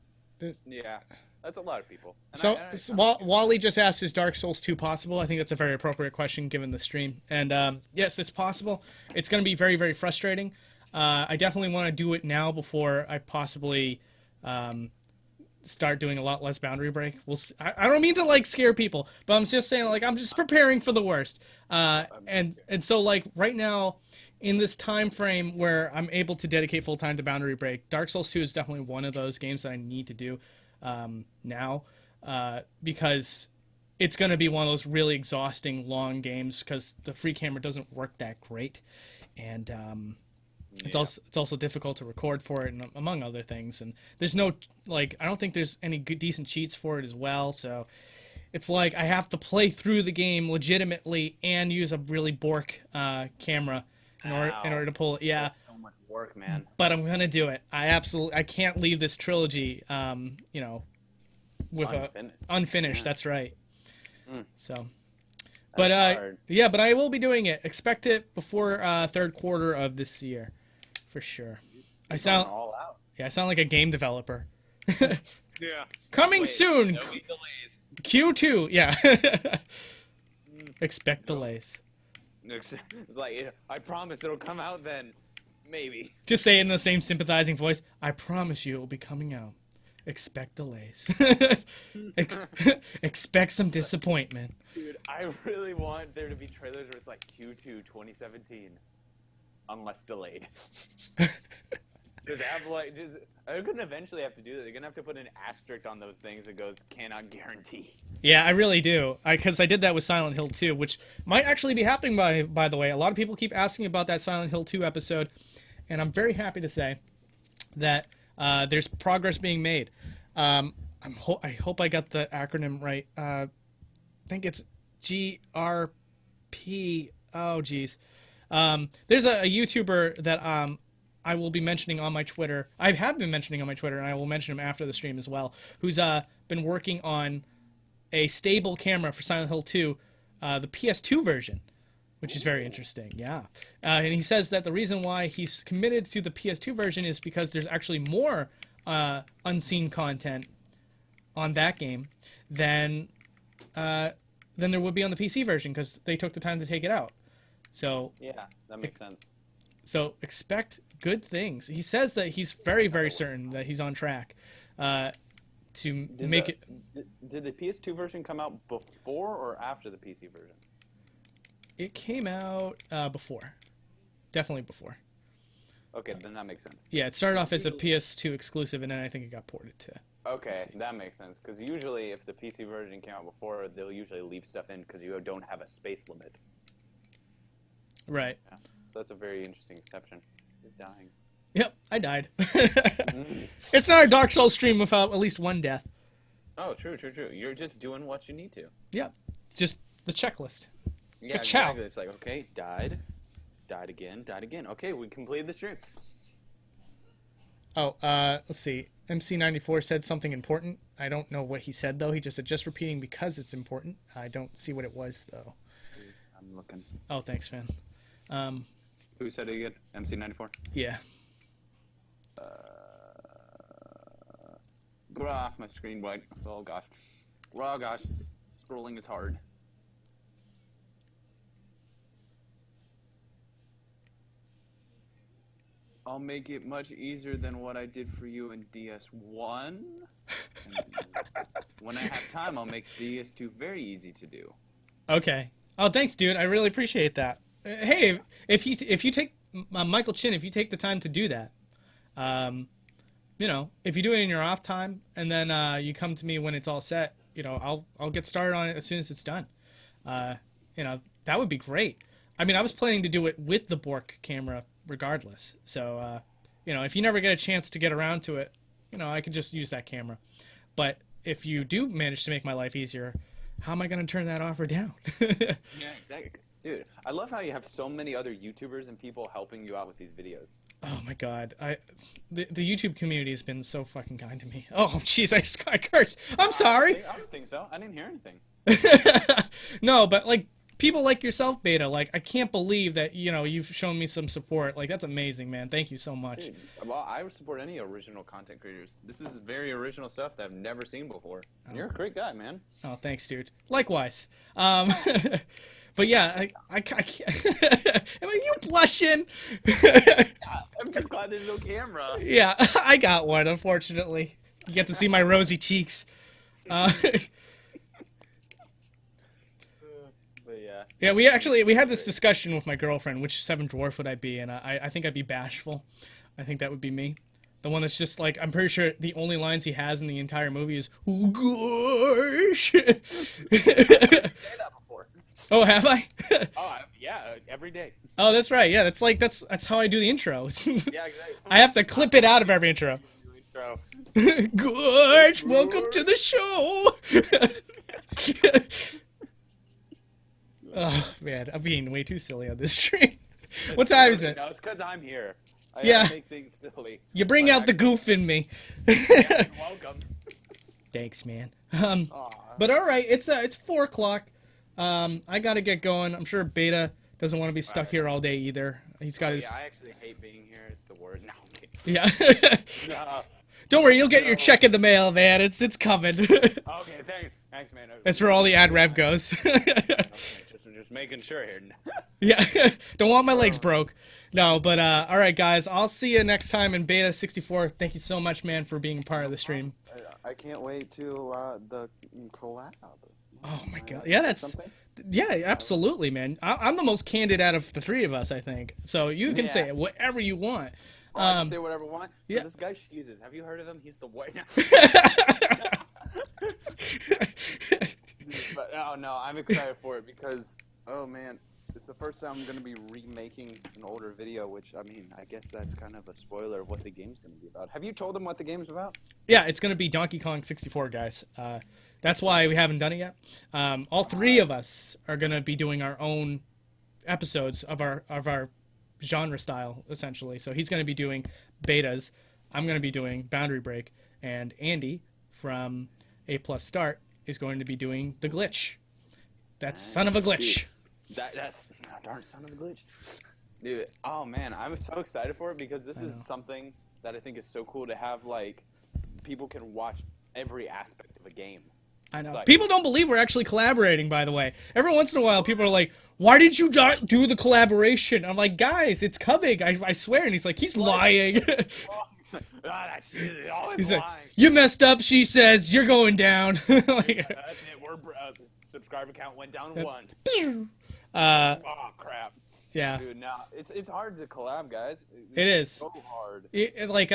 Yeah, that's a lot of people. And so Wally just asked, "Is Dark Souls 2 possible?" I think that's a very appropriate question given the stream. And yes, it's possible. It's going to be very, very frustrating. I definitely want to do it now before I possibly start doing a lot less boundary break. I don't mean to like scare people, but I'm just saying like I'm just preparing for the worst. And so like right now, in this time frame where I'm able to dedicate full time to boundary break, Dark Souls 2 is definitely one of those games that I need to do now because it's going to be one of those really exhausting long games because the free camera doesn't work that great, and it's also difficult to record for it, and among other things. And there's no I don't think there's any good decent cheats for it as well. So it's like I have to play through the game legitimately and use a really bork camera in order to pull it. Yeah, that's so much work, man. But I'm gonna do it. I can't leave this trilogy, with unfinished. Yeah. That's right. So. But but I will be doing it. Expect it before third quarter of this year, for sure. I sound all out. Yeah, I sound like a game developer. Yeah. Coming soon. No delays. Q2. Yeah. Expect delays. It's like I promise it'll come out then. Maybe. Just say it in the same sympathizing voice. I promise you it will be coming out. Expect delays. Expect some disappointment. Dude, I really want there to be trailers where it's like Q2 2017, unless delayed. They're gonna eventually have to do that. They're gonna have to put an asterisk on those things that goes cannot guarantee. Yeah, I really do. Because I did that with Silent Hill 2, which might actually be happening by the way. A lot of people keep asking about that Silent Hill 2 episode, and I'm very happy to say that there's progress being made. I hope I got the acronym right. I think it's GRP. Oh, geez. There's a YouTuber that I will be mentioning on my Twitter. I have been mentioning on my Twitter, and I will mention him after the stream as well, who's been working on a stable camera for Silent Hill 2, the PS2 version, which is very interesting, yeah. And he says that the reason why he's committed to the PS2 version is because there's actually more unseen content on that game than there would be on the PC version, because they took the time to take it out. So yeah, that makes sense. So expect good things. He says that he's very, very certain that he's on track to make it. Did the PS2 version come out before or after the PC version? It came out before. Definitely before. Okay, then that makes sense. Yeah, it started off as a PS2 exclusive, and then I think it got ported to. Okay, that makes sense. Because usually, if the PC version came out before, they'll usually leave stuff in because you don't have a space limit. Right. Yeah. So that's a very interesting exception. You're dying. Yep, I died. It's not a Dark Souls stream without at least one death. Oh, true. You're just doing what you need to. Yep, just the checklist. Yeah, exactly. It's like, okay, died again. Okay, we completed the stream. Oh, let's see. MC94 said something important. I don't know what he said, though. He just said, just repeating because it's important. I don't see what it was, though. I'm looking. Oh, thanks, man. Who said it again? MC94? Yeah. My screen white. Oh, gosh. Scrolling is hard. I'll make it much easier than what I did for you in DS1. When I have time, I'll make DS2 very easy to do. Okay. Oh, thanks, dude. I really appreciate that. Hey, if you take Michael Chin, if you take the time to do that, if you do it in your off time and then you come to me when it's all set, I'll get started on it as soon as it's done. That would be great. I mean, I was planning to do it with the Bork camera regardless. So, if you never get a chance to get around to it, I could just use that camera. But if you do manage to make my life easier, how am I going to turn that off or down? Yeah, exactly. Dude, I love how you have so many other YouTubers and people helping you out with these videos. Oh my god, the YouTube community has been so fucking kind to me. Oh jeez, I just got cursed. I'm sorry. I don't think so. I didn't hear anything. No, but like people like yourself, Beta. Like I can't believe that you've shown me some support. Like that's amazing, man. Thank you so much. Dude, well, I would support any original content creators. This is very original stuff that I've never seen before. And you're a great guy, man. Oh, thanks, dude. Likewise. But yeah, I can't. Am you blushing? I'm just glad there's no camera. Yeah, I got one. Unfortunately, you get to see my rosy cheeks. But yeah. Yeah, we had this discussion with my girlfriend. Which seven dwarf would I be? And I think I'd be bashful. I think that would be me. The one that's just like, I'm pretty sure the only lines he has in the entire movie is, "Oh gosh." Oh, have I? Yeah, every day. Oh, that's right. Yeah, that's how I do the intro. Yeah, exactly. I have to clip it out of every intro. Intro. Gosh, welcome to the show. Oh man, I'm being way too silly on this stream. What time is it? No, it's because I'm here. I Yeah. make things silly. You bring out the goof in me. You're welcome. Thanks, man. Aw. But all right, it's 4 o'clock. I gotta get going. I'm sure Beta doesn't want to be stuck here all day either. He's got his. Yeah, I actually hate being here. It's the word. No, I'm kidding. Yeah. No. Don't worry, you'll get your check in the mail, man. It's coming. Okay, thanks, man. That's where all the ad rev goes. Okay, just making sure here. Yeah. Don't want my legs broke. No, but all right, guys. I'll see you next time in Beta64. Thank you so much, man, for being a part of the stream. I can't wait to the collab. Oh my god. Yeah, yeah, absolutely, man. I'm the most candid out of the three of us, I think. So you can say whatever you want. I can say whatever I want. So yeah. this guy Sheezes, have you heard of him? He's the white. But oh no, I'm excited for it because oh man, it's the first time I'm gonna be remaking an older video, which I mean, I guess that's kind of a spoiler of what the game's gonna be about. Have you told them what the game's about? Yeah, it's gonna be Donkey Kong 64, guys. That's why we haven't done it yet. All three of us are gonna be doing our own episodes of our genre style, essentially. So he's gonna be doing betas. I'm gonna be doing Boundary Break, and Andy from A+ Start is going to be doing the glitch. That son of a glitch. Dude, that's darn son of a glitch. Dude, oh man, I'm so excited for it because this is something that I think is so cool to have. Like, people can watch every aspect of a game. I know. Like, people don't believe we're actually collaborating, by the way. Every once in a while, people are like, why did you not do the collaboration? I'm like, guys, it's coming. I swear. And he's like, he's lying. He's like, you messed up, she says. You're going down. Like, that's it. We're subscriber count went down 1. Oh crap. Yeah. Dude, no, it's hard to collab, guys. It is so hard. Like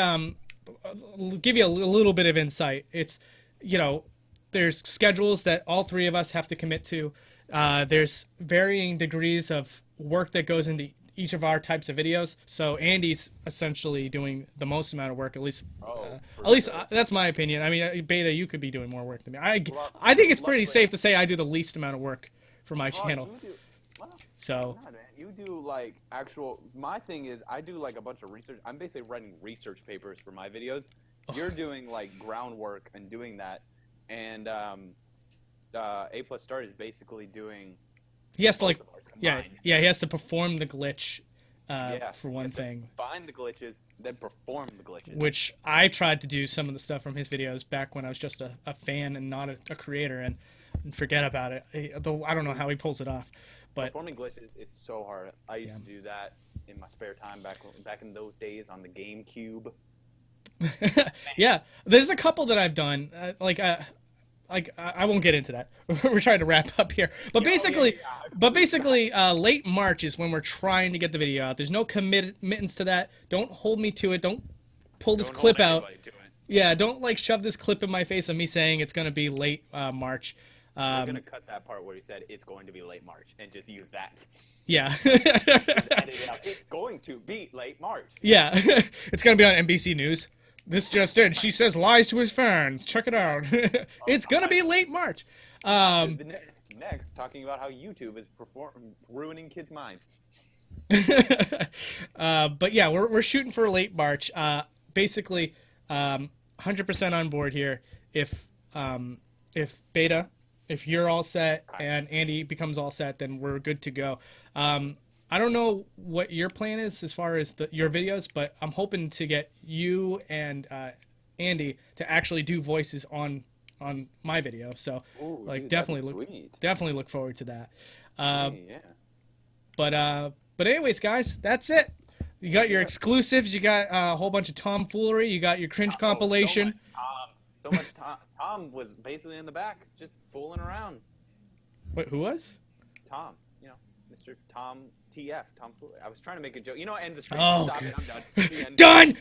give you a little bit of insight. It's there's schedules that all three of us have to commit to. There's varying degrees of work that goes into each of our types of videos. So Andy's essentially doing the most amount of work, at least. That's my opinion. I mean, Beta, you could be doing more work than me. I think it's pretty safe to say I do the least amount of work for my channel. So. God, man, you do like actual. My thing is, I do like a bunch of research. I'm basically writing research papers for my videos. You're doing like groundwork and doing that, and A+ Start is basically doing. He has to like, he has to perform the glitch for one thing. Find the glitches, then perform the glitches. Which I tried to do some of the stuff from his videos back when I was just a fan and not a creator, and forget about it. Though I don't know how he pulls it off. But performing glitches is so hard. I used to do that in my spare time back in those days on the GameCube. Yeah, there's a couple that I've done. I won't get into that. We're trying to wrap up here. But basically, late March is when we're trying to get the video out. There's no commitments to that. Don't hold me to it. Don't pull this clip out. Yeah, don't like shove this clip in my face of me saying it's gonna be late March. We're gonna cut that part where he said it's going to be late March and just use that. Yeah. Edit it out. It's going to be late March. Yeah, it's gonna be on NBC News. This just in. She says lies to his fans. Check it out. It's gonna be late March. Next, talking about how YouTube is ruining kids' minds. But yeah, we're shooting for late March. Basically, 100% on board here. If Beta, if you're all set and Andy becomes all set, then we're good to go. I don't know what your plan is as far as your videos, but I'm hoping to get you and Andy to actually do voices on my video. So Ooh, like dude, definitely look forward to that. yeah. But anyways, guys, that's it. You got your exclusives. You got a whole bunch of tomfoolery. You got your cringe compilation. So much Tom. Tom was basically in the back, just fooling around. Wait, who was? Tom, Mr. Tom TF, Tom Foolery. I was trying to make a joke. And the stream. Oh, Stop good. it. I'm done. The end. Done.